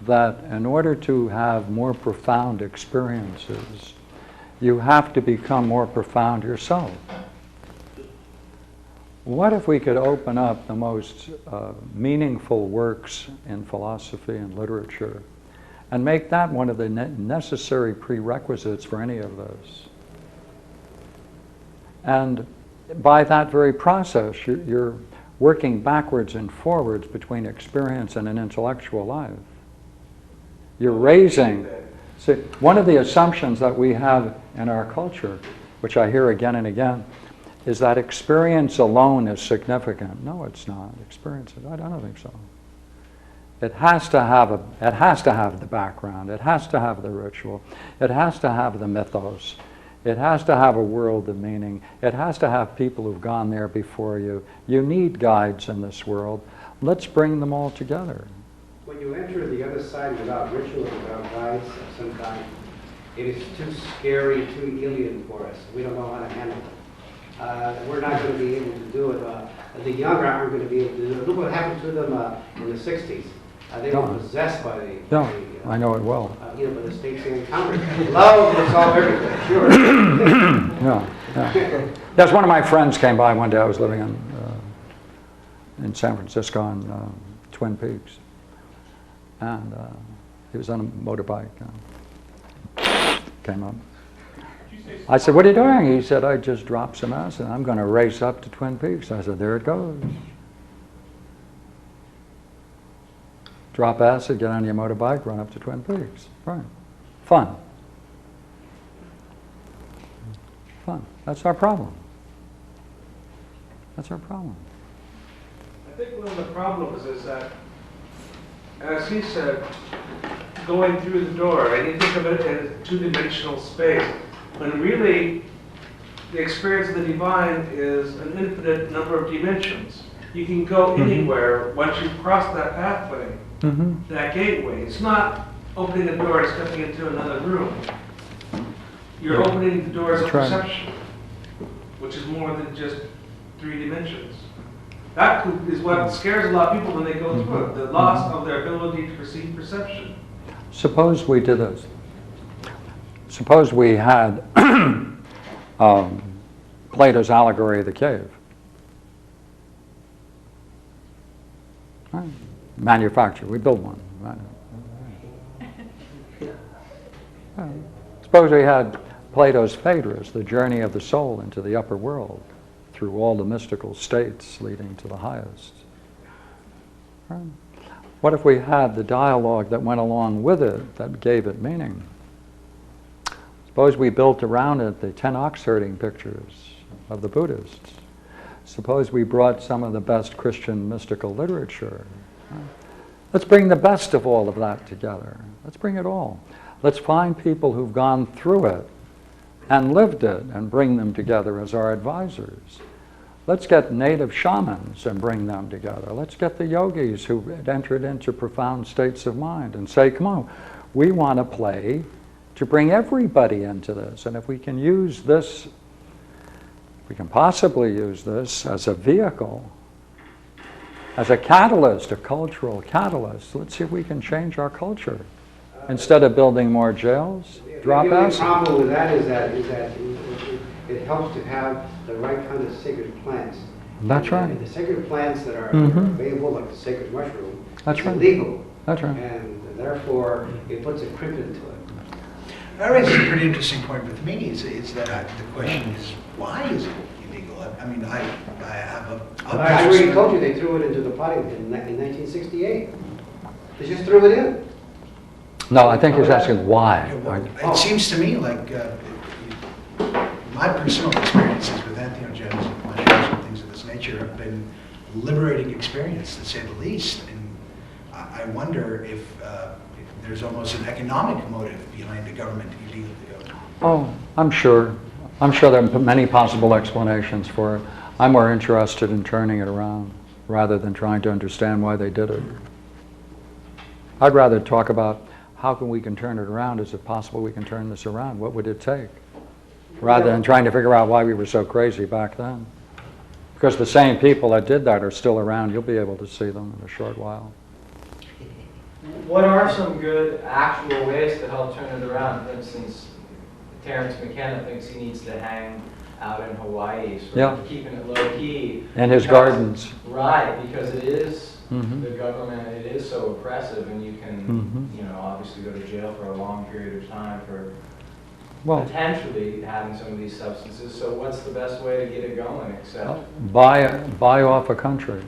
Speaker 1: that in order to have more profound experiences, you have to become more profound yourself? What if we could open up the most meaningful works in philosophy and literature and make that one of the necessary prerequisites for any of this? And by that very process, you're working backwards and forwards between experience and an intellectual life. You're raising. See, one of the assumptions that we have in our culture, which I hear again and again, is that experience alone is significant. No, it's not. Experience, I don't think so. It has to have the background. It has to have the ritual. It has to have the mythos. It has to have a world of meaning. It has to have people who've gone there before you. You need guides in this world. Let's bring them all together.
Speaker 3: When you enter the other side without ritual, without guides of some kind, it is too scary, too alien for us. We don't know how to handle it. We're not going to be able to do it. The younger aren't going to be able to do it. Look what happened to them in the 60s. They were possessed by the...
Speaker 1: I know it well.
Speaker 3: By the states they encountered. Love will solve everything, sure.
Speaker 1: Yeah. Yes, one of my friends came by one day. I was living in San Francisco on Twin Peaks. And he was on a motorbike. Came up. I said, "What are you doing?" He said, "I just dropped some acid. I'm going to race up to Twin Peaks." I said, "There it goes. Drop acid, get on your motorbike, run up to Twin Peaks." Right. Fun. Fun. That's our problem. That's our problem.
Speaker 2: I think one of the problems is that, as he said, going through the door, and you think of it as a two-dimensional space, when really the experience of the divine is an infinite number of dimensions. You can go anywhere once you've crossed that pathway, that gateway. It's not opening the door and stepping into another room. You're opening the doors of perception, which is more than just 3 dimensions. That is what scares a lot of people when they go through it, the loss of their ability to perceive perception.
Speaker 1: Suppose we did this. Suppose we had Plato's allegory of the cave. Right. Manufacture, we build one. Suppose we had Plato's Phaedrus, the journey of the soul into the upper world, through all the mystical states leading to the highest. Right. What if we had the dialogue that went along with it, that gave it meaning? Suppose we built around it the 10 ox herding pictures of the Buddhists. Suppose we brought some of the best Christian mystical literature. Let's bring the best of all of that together. Let's bring it all. Let's find people who've gone through it and lived it and bring them together as our advisors. Let's get native shamans and bring them together. Let's get the yogis who entered into profound states of mind and say, come on, we want to play to bring everybody into this. And if we can use this, we can possibly use this as a vehicle, as a catalyst, a cultural catalyst. Let's see if we can change our culture. Instead of building more jails, drop acid.
Speaker 3: The only problem with that is that it helps to have the right kind of sacred plants.
Speaker 1: That's right.
Speaker 3: And the sacred plants that are available, like the sacred mushroom,
Speaker 1: That's
Speaker 3: is
Speaker 1: right.
Speaker 3: illegal.
Speaker 1: That's right.
Speaker 3: And therefore, it puts a crimp into it.
Speaker 5: That raises a pretty interesting point with me, is that the question is, why is it illegal? I mean, I have a...
Speaker 3: I already told you they threw it into the pot in 1968. They just threw it in.
Speaker 1: No, I think he's asking why.
Speaker 5: It seems to me like my personal experiences with entheogens and mushrooms and things of this nature have been liberating experience, to say the least. And I wonder if there's almost an economic motive behind the government illegally.
Speaker 1: Oh, I'm sure. I'm sure there are many possible explanations for it. I'm more interested in turning it around rather than trying to understand why they did it. I'd rather talk about how we can turn it around. Is it possible we can turn this around? What would it take? Rather than trying to figure out why we were so crazy back then. Because the same people that did that are still around. You'll be able to see them in a short while.
Speaker 6: What are some good actual ways to help turn it around? For instance, Terrence McKenna thinks he needs to hang out in Hawaii, sort of keeping it low key.
Speaker 1: In his gardens.
Speaker 6: Right, because it is the government, it is so oppressive, and you can, you know, obviously go to jail for a long period of time for potentially having some of these substances. So what's the best way to get it going except
Speaker 1: buy off a country.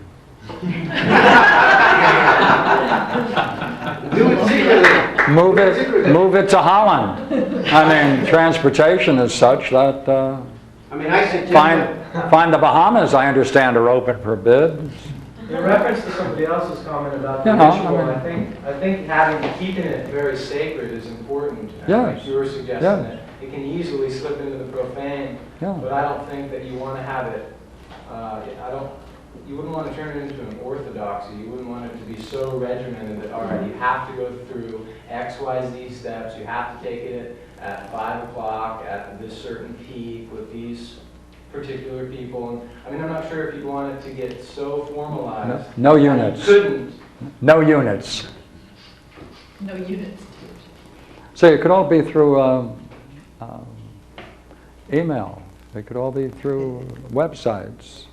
Speaker 3: Do it secretly.
Speaker 1: Move it to Holland. I mean, transportation is such that
Speaker 3: I mean, I suggest
Speaker 1: find the Bahamas, I understand, are open for bids.
Speaker 6: in reference to somebody else's comment about the
Speaker 1: Yeah,
Speaker 6: ritual,
Speaker 1: I mean-
Speaker 6: I think keeping it very sacred is important.
Speaker 1: Yes.
Speaker 6: Like you were suggesting
Speaker 1: Yes.
Speaker 6: that it can easily slip into the profane,
Speaker 1: Yeah.
Speaker 6: but I don't think that you want to have it. You wouldn't want to turn it into an orthodoxy. You wouldn't want it to be so regimented that, all right, you have to go through X, Y, Z steps. You have to take it at 5 o'clock at this certain peak with these particular people. And, I mean, I'm not sure if you want it to get so formalized.
Speaker 1: No
Speaker 6: that you
Speaker 1: units.
Speaker 6: couldn't.
Speaker 1: No units.
Speaker 7: No units.
Speaker 1: So it could all be through email. It could all be through websites.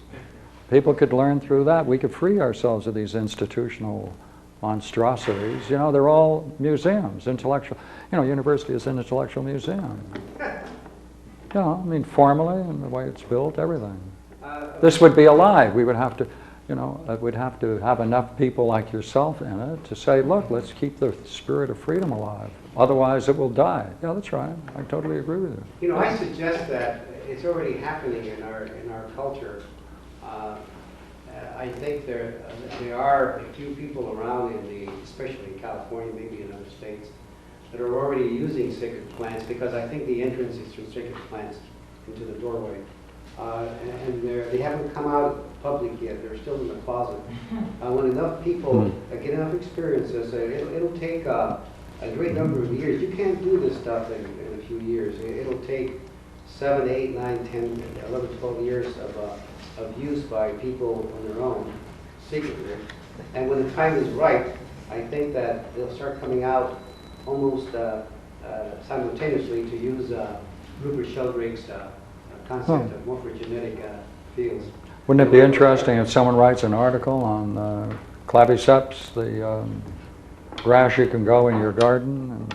Speaker 1: People could learn through that. We could free ourselves of these institutional monstrosities. You know, they're all museums, intellectual. You know, university is an intellectual museum. You know, I mean, formally and the way it's built, everything. This would be alive. We would have to, you know, we'd have to have enough people like yourself in it to say, look, let's keep the spirit of freedom alive. Otherwise, it will die. Yeah, that's right. I totally agree with you.
Speaker 3: You know, I suggest that it's already happening in our culture. I think there are a few people around especially in California, maybe in other states, that are already using sacred plants, because I think the entrance is through sacred plants into the doorway. And they haven't come out public yet. They're still in the closet. When enough people get enough experiences, it'll take a great number of years. You can't do this stuff in a few years. It'll take 7, 8, 9, 10, 11, 12 years of use by people on their own, secretly. And when the time is right, I think that they'll start coming out almost simultaneously, to use Rupert Sheldrake's concept of morphogenetic fields.
Speaker 1: Wouldn't it be interesting if someone writes an article on claviceps, the grass you can go in your garden, and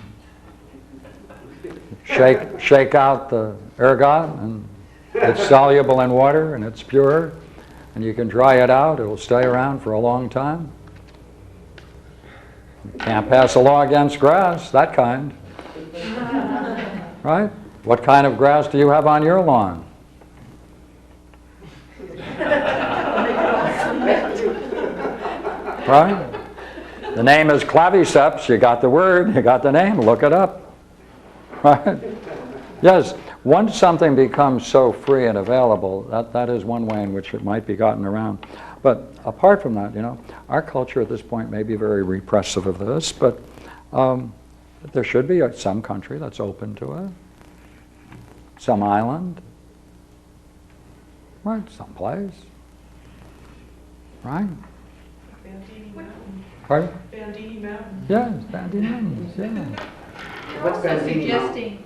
Speaker 1: shake out the ergot, and it's soluble in water and it's pure, and you can dry it out. It'll stay around for a long time. You can't pass a law against grass, that kind. Right? What kind of grass do you have on your lawn? Right? The name is claviceps. You got the word, you got the name, look it up. Right? Yes, once something becomes so free and available, that is one way in which it might be gotten around. But apart from that, you know, our culture at this point may be very repressive of this, but there should be some country that's open to it. Some island. Right, someplace. Right?
Speaker 7: Bandini Mountain.
Speaker 1: Pardon?
Speaker 7: Bandini Mountain.
Speaker 1: Yes, Bandini Mountains, yeah.
Speaker 7: You're also suggesting,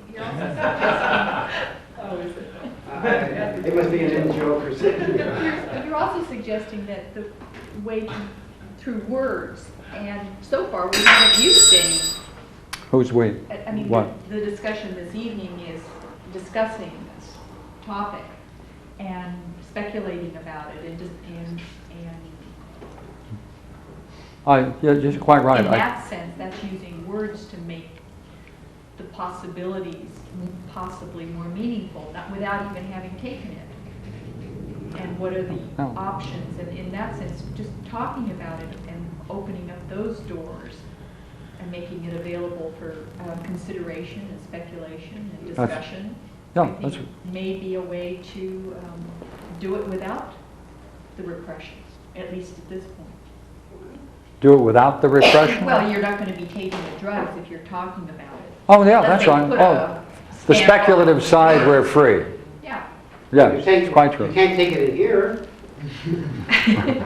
Speaker 7: oh, is it?
Speaker 3: It must be an in-joke or something.
Speaker 7: You're also suggesting that the way through words, and so far we haven't used any.
Speaker 1: Who's we?
Speaker 7: I mean,
Speaker 1: What?
Speaker 7: the discussion this evening is discussing this topic and speculating about it,
Speaker 1: Yeah, you're quite right.
Speaker 7: in that sense, that's using words to make the possibilities possibly more meaningful, not without even having taken it. and what are the
Speaker 1: No.
Speaker 7: options? And in that sense, just talking about it and opening up those doors and making it available for consideration and speculation and
Speaker 1: That's-
Speaker 7: discussion,
Speaker 1: yeah,
Speaker 7: I think
Speaker 1: that's-
Speaker 7: may be a way to do it without the repression, at least at this point.
Speaker 1: Do it without the repression?
Speaker 7: Well, you're not going to be taking the drugs if you're talking about it.
Speaker 1: Oh, yeah,
Speaker 7: Unless
Speaker 1: that's
Speaker 7: they
Speaker 1: right.
Speaker 7: put
Speaker 1: Oh,
Speaker 7: a
Speaker 1: the
Speaker 7: stamp
Speaker 1: speculative
Speaker 7: on it.
Speaker 1: side, we're free.
Speaker 7: Yeah.
Speaker 1: Yeah,
Speaker 3: You take-
Speaker 1: it's quite true.
Speaker 3: You can't take it in here.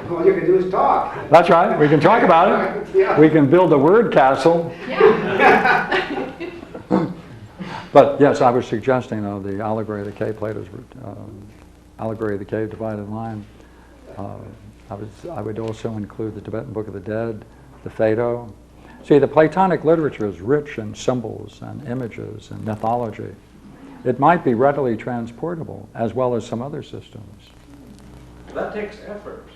Speaker 3: All you can do is talk.
Speaker 1: That's right, we can talk about it.
Speaker 3: Yeah.
Speaker 1: We can build a word castle.
Speaker 7: Yeah.
Speaker 1: But yes, I was suggesting, though, the allegory of the cave, Plato's allegory of the cave divided line. I would also include the Tibetan Book of the Dead, the Phaedo. See, the Platonic literature is rich in symbols and images and mythology. It might be readily transportable, as well as some other systems.
Speaker 2: That takes effort.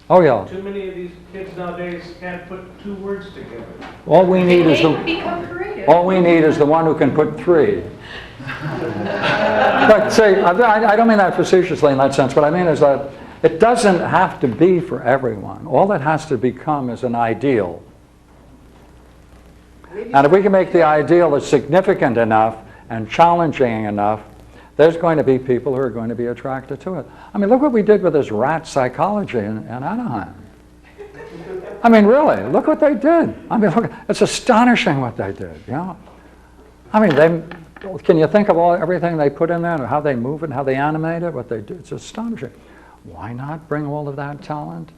Speaker 1: Oh, yeah.
Speaker 2: Too many of these kids nowadays can't put two words together.
Speaker 1: All we need is
Speaker 7: They
Speaker 1: the
Speaker 7: become creative.
Speaker 1: all we need is the one who can put three. But say, I don't mean that facetiously in that sense. What I mean is that it doesn't have to be for everyone. All it has to become is an ideal. And if we can make the ideal significant enough and challenging enough, there's going to be people who are going to be attracted to it. I mean, look what we did with this rat psychology in Anaheim. I mean, really, look what they did. I mean, look, it's astonishing what they did, you know? I mean, can you think of everything they put in there, and how they move it, how they animate it, what they do? It's astonishing. Why not bring all of that talent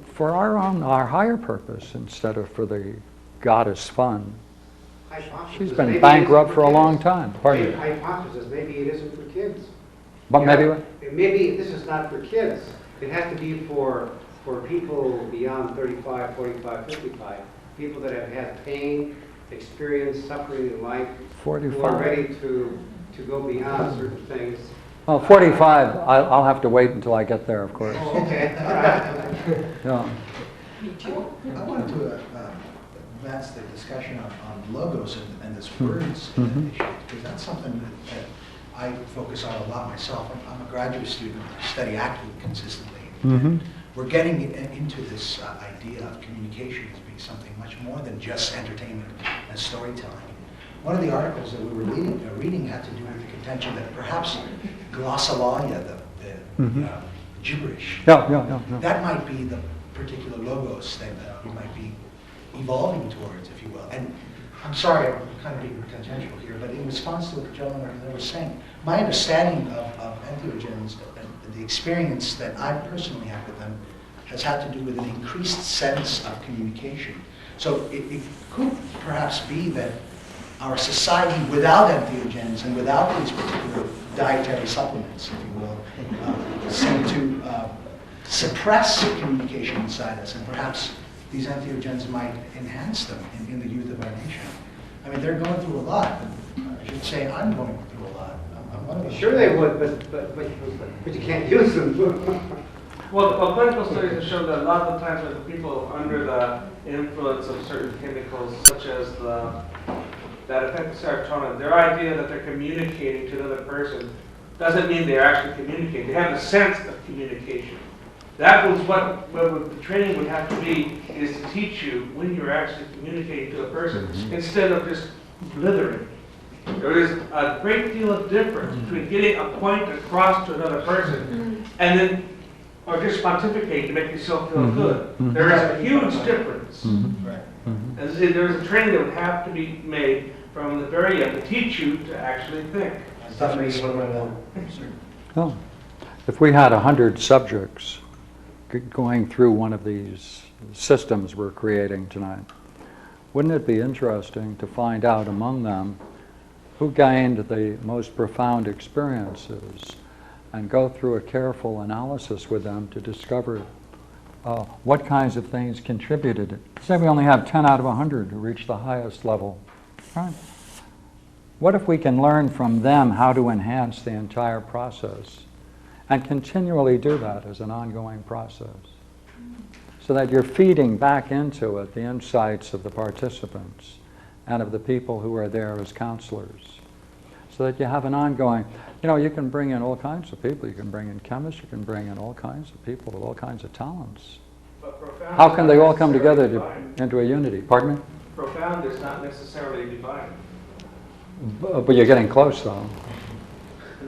Speaker 1: for our higher purpose instead of for the goddess fun? She's been
Speaker 3: Maybe
Speaker 1: bankrupt
Speaker 3: it isn't
Speaker 1: for a
Speaker 3: kids.
Speaker 1: long time. Pardon
Speaker 3: Maybe
Speaker 1: me.
Speaker 3: hypothesis, maybe it isn't for kids.
Speaker 1: But
Speaker 3: Yeah,
Speaker 1: maybe,
Speaker 3: Maybe this is not for kids. It has to be for people beyond 35, 45, 55. People that have had pain, experience, suffering in life, who are
Speaker 1: 45.
Speaker 3: ready to go beyond certain things.
Speaker 1: Well, 45, I'll have to wait until I get there, of course.
Speaker 3: Oh, okay, all right.
Speaker 1: Yeah.
Speaker 7: Me too.
Speaker 5: I wanted to advance the discussion on logos and this words
Speaker 1: Mhm.
Speaker 5: issue, because that's something that I focus on a lot myself. I'm a graduate student, I study acting consistently.
Speaker 1: Mhm.
Speaker 5: We're getting into this idea of communication as being something much more than just entertainment and storytelling. One of the articles that we were reading had to do with the contention that perhaps glossolalia, the
Speaker 1: Mhm.
Speaker 5: gibberish,
Speaker 1: Yeah.
Speaker 5: that might be the particular logos that we might be evolving towards, if you will. And I'm sorry, I'm kind of being tangential here, but in response to what the gentleman was saying, my understanding of entheogens and the experience that I personally have with them has had to do with an increased sense of communication. So it could perhaps be that our society without entheogens and without these particular dietary supplements, if you will, seem to suppress communication inside us, and perhaps these entheogens might enhance them in the youth of our nation. I mean, they're going through a lot, but I should say I'm going through a lot. I'm one of them.
Speaker 3: Sure they would, but you can't use them.
Speaker 2: Well, clinical studies have shown that a lot of the times when the people are under the influence of certain chemicals, such as that affect serotonin, their idea that they're communicating to another person doesn't mean they're actually communicating. They have a sense of communication. That was what the training would have to be, is to teach you when you're actually communicating to a person, instead of just blithering. There is a great deal of difference between getting a point across to another person and then, or just pontificating to make yourself feel good. There is a huge difference.
Speaker 5: Right.
Speaker 2: And there's a training that would have to be made from the very young to teach you to actually think.
Speaker 5: That's definitely one of my
Speaker 1: Oh. If we had 100 subjects going through one of these systems we're creating tonight, wouldn't it be interesting to find out among them who gained the most profound experiences and go through a careful analysis with them to discover what kinds of things contributed? Say we only have 10 out of 100 who reach the highest level, right? What if we can learn from them how to enhance the entire process and continually do that as an ongoing process, so that you're feeding back into it the insights of the participants and of the people who are there as counselors, so that you have an ongoing, You know, you can bring in all kinds of people. You can bring in chemists. You can bring in all kinds of people with all kinds of talents.
Speaker 2: But profound
Speaker 1: How
Speaker 2: is
Speaker 1: can
Speaker 2: not
Speaker 1: they all come together
Speaker 2: necessarily divine.
Speaker 1: into a unity? Pardon me?
Speaker 2: Profound is not necessarily divine.
Speaker 1: But you're getting close, though.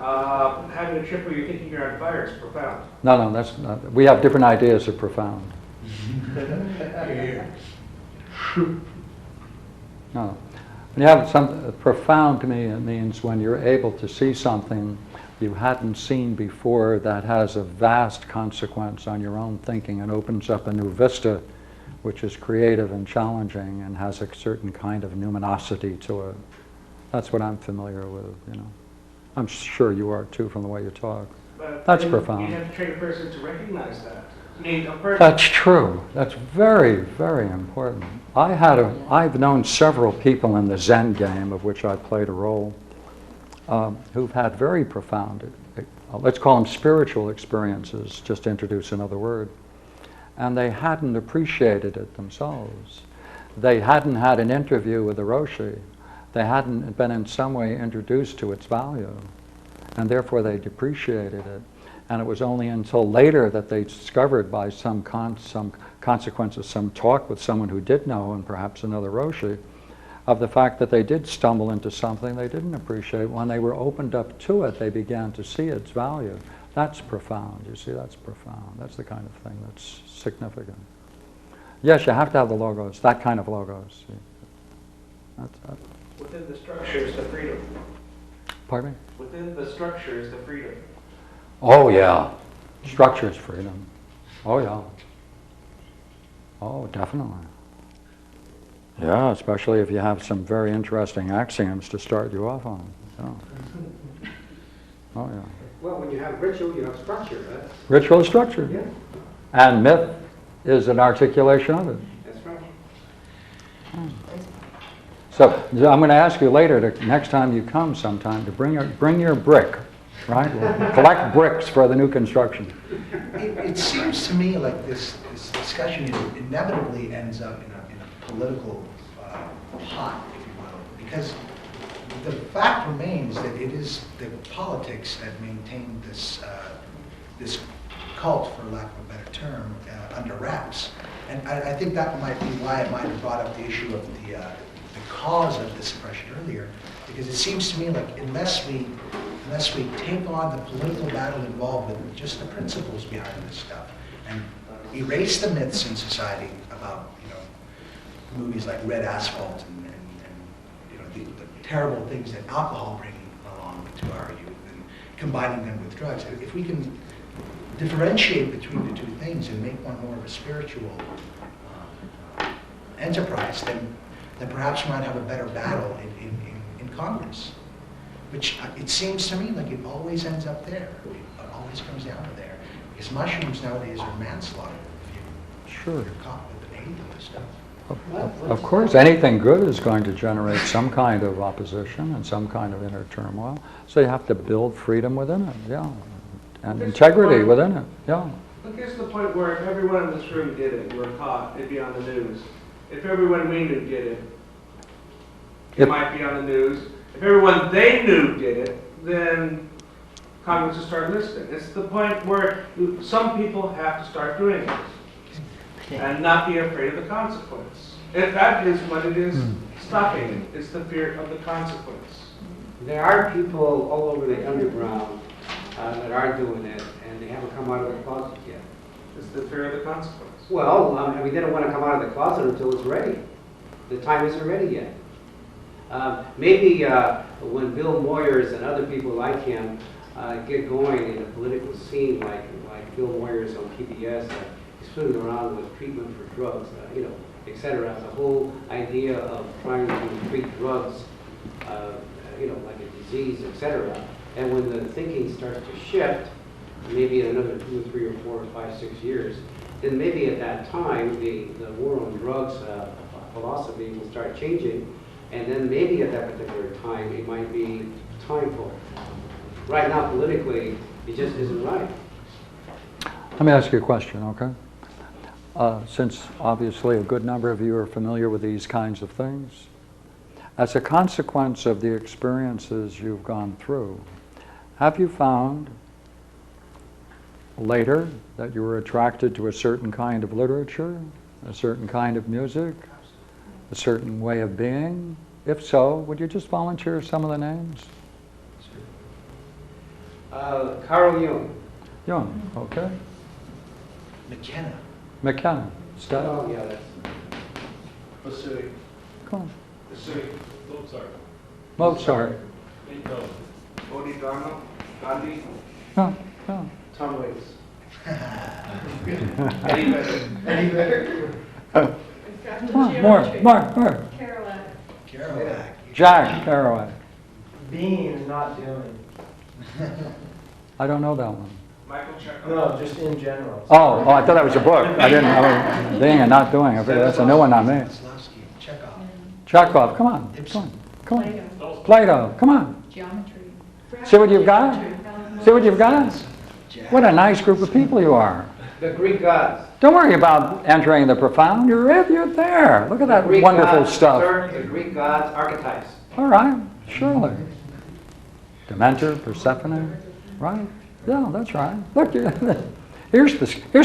Speaker 2: Having a trip where you're thinking you're on fire is profound.
Speaker 1: No, that's not. We have different ideas of profound. No. When you have something profound, to me, it means when you're able to see something you hadn't seen before that has a vast consequence on your own thinking and opens up a new vista, which is creative and challenging and has a certain kind of numinosity to it. That's what I'm familiar with, you know. I'm sure you are too from the way you talk.
Speaker 2: But
Speaker 1: That's
Speaker 2: then
Speaker 1: profound.
Speaker 2: You have to train a person to recognize that. I mean, a person.
Speaker 1: That's true. That's very, very important. I've known several people in the Zen game, of which I played a role, who've had very profound, let's call them spiritual experiences, just to introduce another word, and they hadn't appreciated it themselves. They hadn't had an interview with the Roshi. They hadn't been in some way introduced to its value, and therefore they depreciated it. And it was only until later that they discovered by some consequences, some talk with someone who did know, and perhaps another Roshi, of the fact that they did stumble into something they didn't appreciate. When they were opened up to it, they began to see its value. That's profound, you see, that's profound. That's the kind of thing that's significant. Yes, you have to have the logos, that kind of logos. See. That's.
Speaker 2: Within the structure is the freedom.
Speaker 1: Pardon me?
Speaker 2: Within the structure is the freedom.
Speaker 1: Oh, yeah. Structure is freedom. Oh, yeah. Oh, definitely. Yeah, especially if you have some very interesting axioms to start you off on. Yeah. Oh, yeah.
Speaker 3: Well, when you have ritual, you have structure. That's,
Speaker 1: Ritual is structure.
Speaker 3: yeah,
Speaker 1: And myth is an articulation of it.
Speaker 3: that's right.
Speaker 1: So I'm going to ask you later, next time you come sometime, to bring your brick, right? We'll collect bricks for the new construction.
Speaker 5: It seems to me like this discussion inevitably ends up in a political pot, if you will, because the fact remains that it is the politics that maintain this cult, for lack of a better term, under wraps. And I think that might be why I might have brought up the issue of the cause of this suppression earlier, because it seems to me like unless we take on the political battle involved with just the principles behind this stuff and erase the myths in society about, you know, movies like Red Asphalt and you know, the terrible things that alcohol brings along to our youth and combining them with drugs. If we can differentiate between the two things and make one more of a spiritual enterprise, then perhaps we might have a better battle in Congress. Which it seems to me like it always ends up there. It always comes down to there. Because mushrooms nowadays are manslaughter if
Speaker 1: Sure.
Speaker 5: you're caught with any of this stuff.
Speaker 1: Of course, anything good is going to generate some kind of opposition and some kind of inner turmoil. So you have to build freedom within it, yeah. And integrity within it, yeah.
Speaker 2: But here's the point where if everyone in this room did it, we're caught, it'd be on the news. If everyone we knew did it, it might be on the news. If everyone they knew did it, then Congress will start listening. It's the point where some people have to start doing it and not be afraid of the consequence. If that is what it is stopping it, it's the fear of the consequence.
Speaker 3: There are people all over the underground that are doing it, and they haven't come out of the closet yet.
Speaker 2: It's the fear of the consequence.
Speaker 3: Well, we didn't want to come out of the closet until it's ready. The time isn't ready yet. Maybe when Bill Moyers and other people like him get going in the political scene, like Bill Moyers on PBS, he's swimming around with treatment for drugs, you know, etc. The whole idea of trying to treat drugs, you know, like a disease, etc. And when the thinking starts to shift, maybe in another 2 or 3 or 4 or 5, 6 years, then maybe at that time the war on drugs philosophy will start changing. And then maybe at that particular time, it might be time for it. Right now, politically, it just isn't right.
Speaker 1: Let me ask you a question, okay? Since obviously a good number of you are familiar with these kinds of things, as a consequence of the experiences you've gone through, have you found later that you were attracted to a certain kind of literature, a certain kind of music, a certain way of being? If so, would you just volunteer some of the names?
Speaker 3: Carl Jung.
Speaker 1: Jung, okay.
Speaker 5: McKenna.
Speaker 1: McKenna, Steph,
Speaker 3: Oh, yeah, that's.
Speaker 2: Basui.
Speaker 1: come on.
Speaker 2: Basui.
Speaker 4: Mozart,
Speaker 1: Mozart,
Speaker 4: Beethoven,
Speaker 2: Bodhidharma. Gandhi.
Speaker 1: no, no.
Speaker 3: Tom Waits.
Speaker 2: Eddie Vedder.
Speaker 3: Eddie Vedder.
Speaker 1: Come on, more.
Speaker 7: Kerouac.
Speaker 5: Kerouac.
Speaker 1: Jack Kerouac.
Speaker 8: Being, not doing.
Speaker 1: I don't know that one.
Speaker 2: Michael Chekhov.
Speaker 8: No, just in general.
Speaker 1: Oh, I thought that was a book. I didn't know. Being and not doing. I figured that's a new one on me.
Speaker 5: Stanislavski. Chekhov.
Speaker 1: Chekhov, come on. Come on.
Speaker 7: Plato.
Speaker 1: Plato, come on.
Speaker 7: Geometry.
Speaker 1: See what you've got? See what you've got? What a nice group of people you are.
Speaker 3: The Greek gods.
Speaker 1: Don't worry about entering the profound. You're there. Look at that
Speaker 3: Greek
Speaker 1: wonderful
Speaker 3: gods,
Speaker 1: stuff.
Speaker 3: Sir, the Greek gods, archetypes.
Speaker 1: All right, surely. Dementor, Persephone, right? Yeah, that's right. Look, here's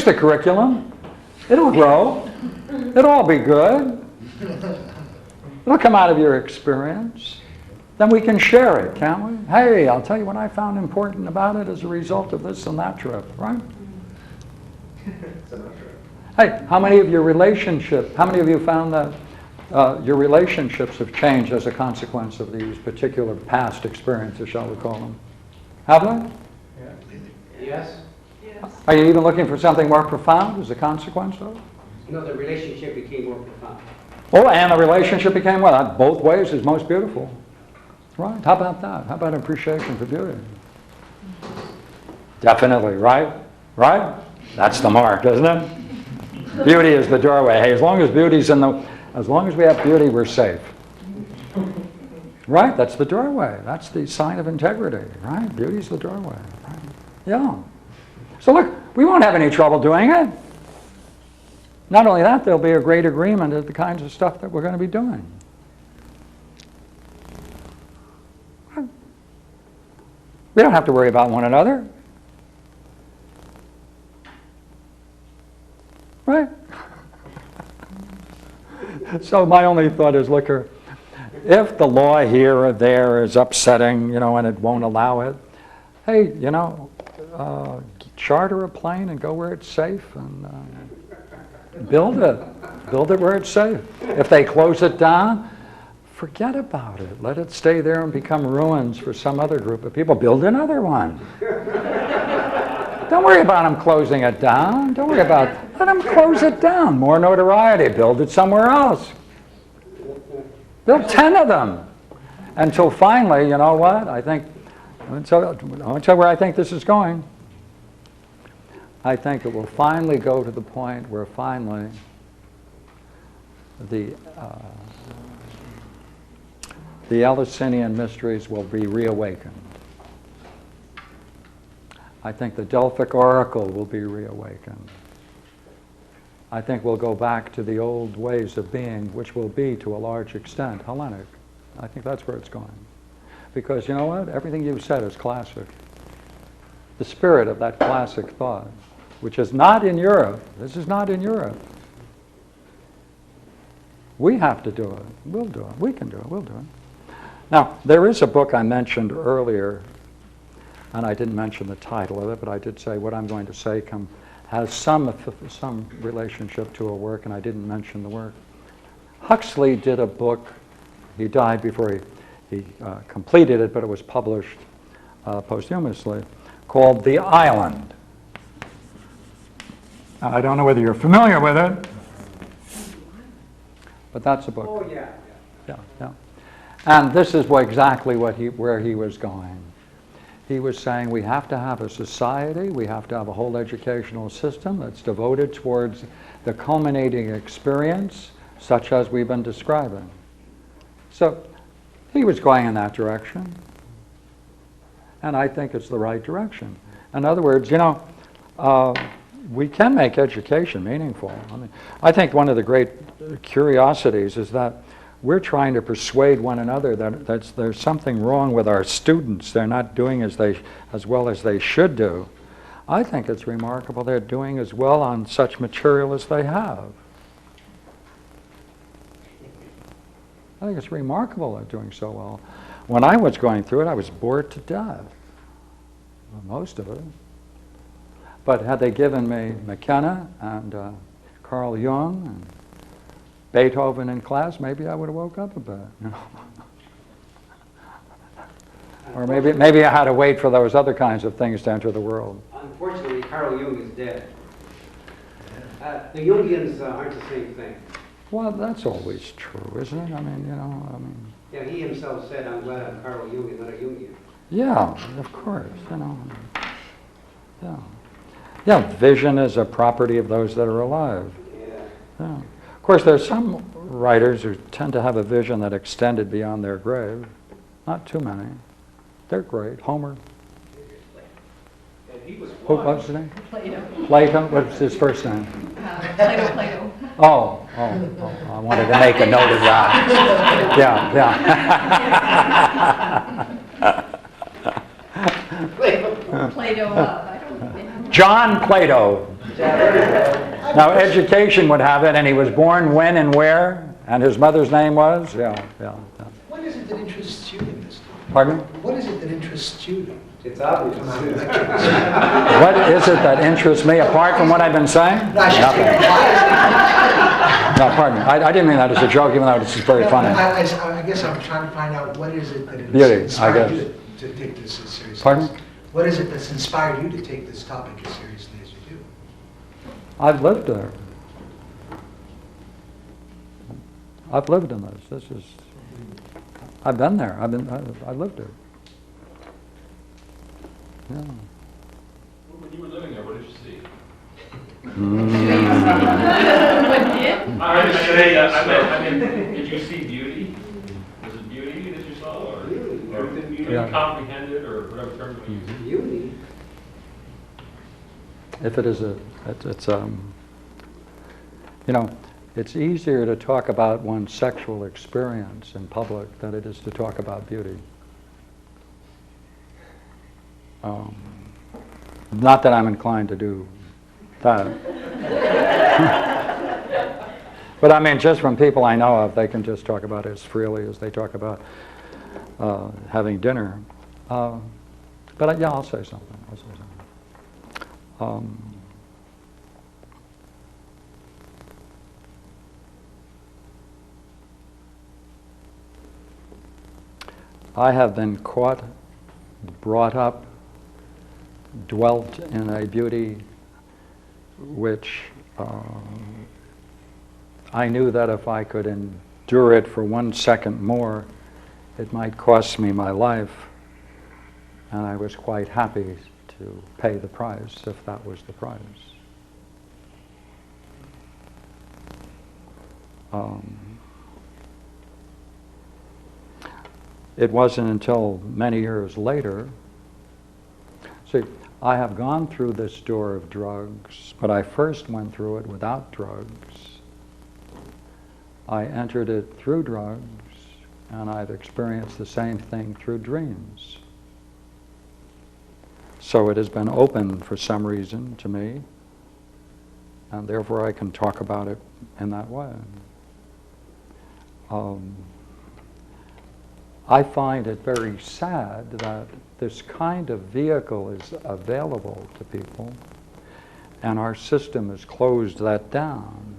Speaker 1: the curriculum. It'll grow. It'll all be good. It'll come out of your experience. Then we can share it, can't we? Hey, I'll tell you what I found important about it as a result of this and that trip, right? Hey, how many of you found that your relationships have changed as a consequence of these particular past experiences, shall we call them? Have they?
Speaker 3: Yes?
Speaker 1: Are you even looking for something more profound as a consequence of it?
Speaker 3: No, the relationship became more profound.
Speaker 1: Oh, and the relationship became what? Both ways is most beautiful. Right? How about that? How about appreciation for beauty? Definitely, right? Right? That's the mark, isn't it? Beauty is the doorway. Hey, as long as we have beauty, we're safe. Right? That's the doorway. That's the sign of integrity, right? Beauty's the doorway. Right? Yeah. So look, we won't have any trouble doing it. Not only that, there'll be a great agreement of the kinds of stuff that we're going to be doing. We don't have to worry about one another. Right? So my only thought is, look, if the law here or there is upsetting, and it won't allow it, hey, charter a plane and go where it's safe and build it where it's safe. If they close it down, forget about it. Let it stay there and become ruins for some other group of people. Build another one. Don't worry about them closing it down. Let them close it down. More notoriety. Build it somewhere else. Build 10 of them. Until finally, you know what? I'll tell you where I think this is going. I think it will finally go to the point where finally the Eleusinian mysteries will be reawakened. I think the Delphic Oracle will be reawakened. I think we'll go back to the old ways of being, which will be, to a large extent, Hellenic. I think that's where it's going. Because you know what? Everything you've said is classic. The spirit of that classic thought, which is not in Europe. This is not in Europe. We have to do it. We'll do it. We can do it. We'll do it. Now, there is a book I mentioned earlier, and I didn't mention the title of it, but I did say what I'm going to say has some relationship to a work, and I didn't mention the work. Huxley did a book. He died before he completed it, but it was published posthumously, called The Island. Now, I don't know whether you're familiar with it, but that's a book.
Speaker 3: Oh, yeah.
Speaker 1: Yeah. And this is exactly where he was going. He was saying we have to have a society, we have to have a whole educational system that's devoted towards the culminating experience, such as we've been describing. So he was going in that direction, and I think it's the right direction. In other words, we can make education meaningful. I think one of the great curiosities is that we're trying to persuade one another that there's something wrong with our students. They're not doing as well as they should do. I think it's remarkable they're doing as well on such material as they have. I think it's remarkable they're doing so well. When I was going through it, I was bored to death. Most of it. But had they given me McKenna and Carl Jung and Beethoven in class, maybe I would have woke up a bit. You know? Or maybe I had to wait for those other kinds of things to enter the world.
Speaker 3: Unfortunately, Carl Jung is dead. The Jungians aren't the same thing.
Speaker 1: Well, that's always true, isn't it? I mean, you know,
Speaker 3: Yeah, he himself said, "I'm glad I'm Carl Jung and not a Jungian."
Speaker 1: Yeah, of course, you know. Yeah. Yeah, vision is a property of those that are alive. Yeah. Of course, there's some writers who tend to have a vision that extended beyond their grave. Not too many. They're great. Homer.
Speaker 2: And he was
Speaker 1: Who
Speaker 2: blind.
Speaker 1: was his name?
Speaker 7: Plato.
Speaker 1: Plato? What's his first name?
Speaker 7: Plato.
Speaker 1: Oh, I wanted to make a note of that. Yeah.
Speaker 7: Plato, I don't know.
Speaker 1: John Plato. Now, education would have it, and he was born when and where, and his mother's name was? Yeah.
Speaker 5: What is it that interests you in this?
Speaker 1: Pardon?
Speaker 5: What is it that interests you?
Speaker 3: It's obvious.
Speaker 1: What is it that interests me, apart from what I've been saying?
Speaker 5: No, I should
Speaker 1: Nothing.
Speaker 5: say, why
Speaker 1: No, pardon me. I didn't mean that as a joke, even though it's very funny.
Speaker 5: I guess I'm trying to find out what is it that
Speaker 1: Beauty, I
Speaker 5: inspired
Speaker 1: guess.
Speaker 5: you to take this as seriously.
Speaker 1: Pardon?
Speaker 5: What is it that's inspired you to take this topic as seriously as you do?
Speaker 1: I've lived there. I've lived in this. I've been there. I lived there. Yeah.
Speaker 4: When you were living there, what did you see?
Speaker 7: What
Speaker 4: I mean, did you see beauty? Was it beauty that you saw, or you
Speaker 1: Yeah.
Speaker 4: comprehended, or whatever term you use?
Speaker 3: Beauty.
Speaker 1: If it is you know, it's easier to talk about one's sexual experience in public than it is to talk about beauty. Not that I'm inclined to do that. But I mean, just from people I know of, they can just talk about it as freely as they talk about having dinner. But yeah, I'll say something. I have been caught, brought up, dwelt in a beauty which I knew that if I could endure it for 1 second more, it might cost me my life, and I was quite happy to pay the price if that was the price. It wasn't until many years later. See, I have gone through this door of drugs, but I first went through it without drugs. I entered it through drugs, and I've experienced the same thing through dreams. So it has been open for some reason to me, and therefore I can talk about it in that way. I find it very sad that this kind of vehicle is available to people, and our system has closed that down.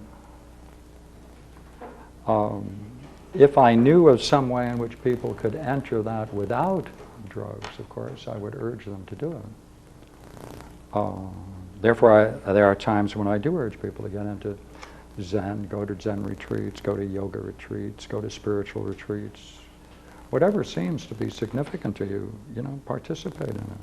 Speaker 1: If I knew of some way in which people could enter that without drugs, of course, I would urge them to do it. Therefore, there are times when I do urge people to get into Zen, go to Zen retreats, go to yoga retreats, go to spiritual retreats. Whatever seems to be significant to you, you know, participate in it.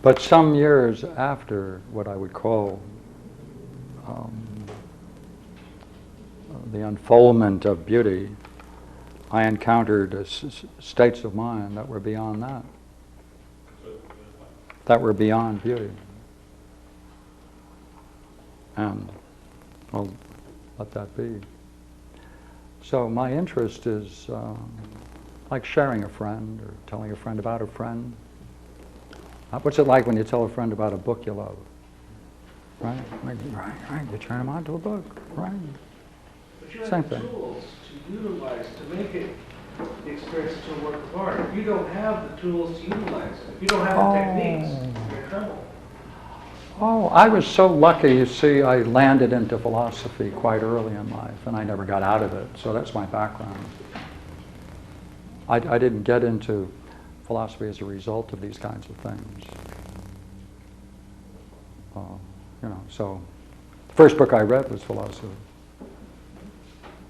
Speaker 1: But some years after what I would call the unfoldment of beauty, I encountered states of mind that were beyond that were beyond beauty. And I'll let that be. So my interest is like sharing a friend or telling a friend about a friend. What's it like when you tell a friend about a book you love? Right? Right. You turn them on to a book, right?
Speaker 2: But you have
Speaker 1: Same
Speaker 2: the
Speaker 1: thing.
Speaker 2: tools to utilize to make it the experience into a work of art. If you don't have the tools to utilize it, if you don't have the techniques, you're in trouble.
Speaker 1: Oh, I was so lucky, you see, I landed into philosophy quite early in life, and I never got out of it, so that's my background. I didn't get into philosophy as a result of these kinds of things. So the first book I read was philosophy.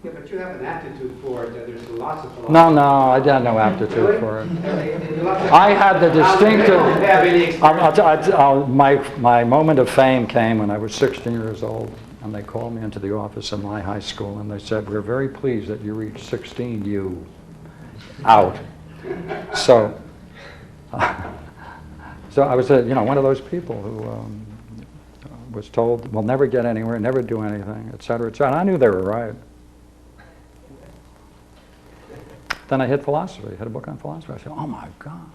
Speaker 3: Yeah, but you have an aptitude for it. There's lots of philosophy.
Speaker 1: No, I had no aptitude
Speaker 3: Really?
Speaker 1: for it.
Speaker 3: I
Speaker 1: I had the distinctive.
Speaker 3: have any experience.
Speaker 1: My moment of fame came when I was 16 years old, and they called me into the office of my high school, and they said, "We're very pleased that you reached 16, you out." So I was, one of those people who was told, "We'll never get anywhere, never do anything," et cetera, et cetera. And I knew they were right. Then I hit philosophy. I had a book on philosophy. I said, "Oh my God,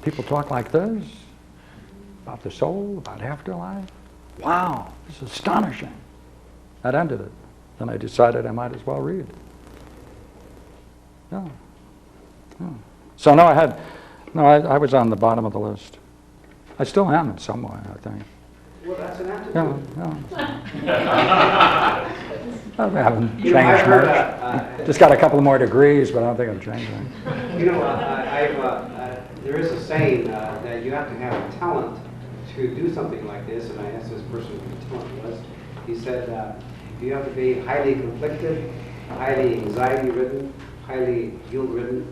Speaker 1: people talk like this about the soul, about afterlife. Wow, this is astonishing." That ended it. Then I decided I might as well read. Yeah. So no, I was on the bottom of the list. I still am in some way, I think.
Speaker 3: Well, that's an aptitude.
Speaker 1: Yeah. I haven't
Speaker 3: You know, I've
Speaker 1: changed
Speaker 3: heard,
Speaker 1: much. Just got a couple more degrees, but I don't think I've changed anything.
Speaker 3: There is a saying that you have to have talent to do something like this, and I asked this person what the talent was. He said you have to be highly conflicted, highly anxiety-ridden, highly guilt-ridden,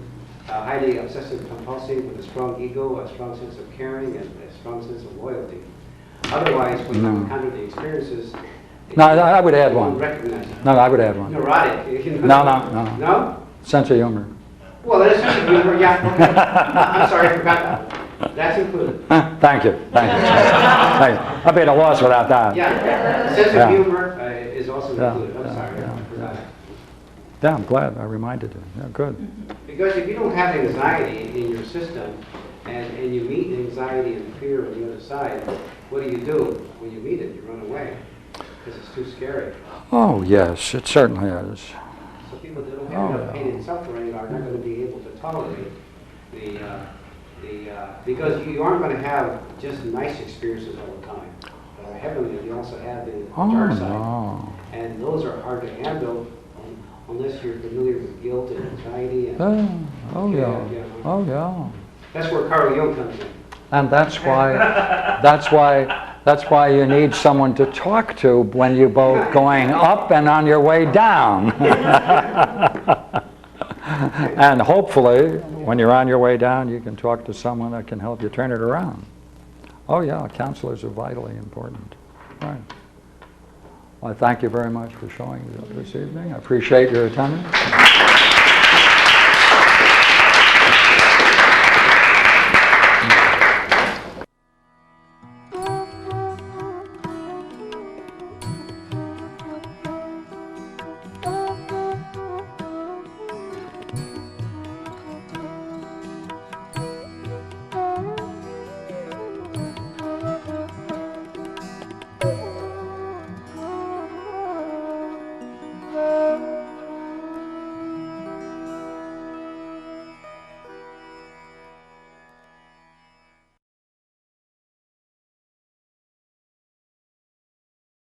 Speaker 3: highly obsessive-compulsive, with a strong ego, a strong sense of caring, and a strong sense of loyalty. Otherwise, when you encounter the experiences,
Speaker 1: No, I would add one.
Speaker 3: recognize it.
Speaker 1: No, I would add one.
Speaker 3: Neurotic.
Speaker 1: No.
Speaker 3: No?
Speaker 1: Sense of humor.
Speaker 3: Well, there's sense of humor, yeah. Okay. I'm sorry, I forgot that. That's included.
Speaker 1: Thank you. Thank you. I'd be at a loss without that.
Speaker 3: Yeah, sense of humor is also
Speaker 1: Yeah,
Speaker 3: included. I'm
Speaker 1: yeah,
Speaker 3: sorry,
Speaker 1: yeah,
Speaker 3: I forgot.
Speaker 1: Yeah, I'm glad I reminded you. Yeah, good.
Speaker 3: Because if you don't have anxiety in your system, and you meet anxiety and fear on the other side, what do? When you meet it, you run away, because it's too scary.
Speaker 1: Oh, yes, it certainly is.
Speaker 3: So people that don't have enough pain and suffering are not going to be able to tolerate because you aren't going to have just nice experiences all the time. Heavenly, you also have the dark side.
Speaker 1: No.
Speaker 3: And those are hard to handle unless you're familiar with guilt and anxiety. And,
Speaker 1: Oh, yeah.
Speaker 3: That's where Carl Jung comes in.
Speaker 1: And that's why you need someone to talk to when you're both going up and on your way down. And hopefully, when you're on your way down, you can talk to someone that can help you turn it around. Oh yeah, counselors are vitally important. Right. Well, I thank you very much for showing this evening. I appreciate your attendance.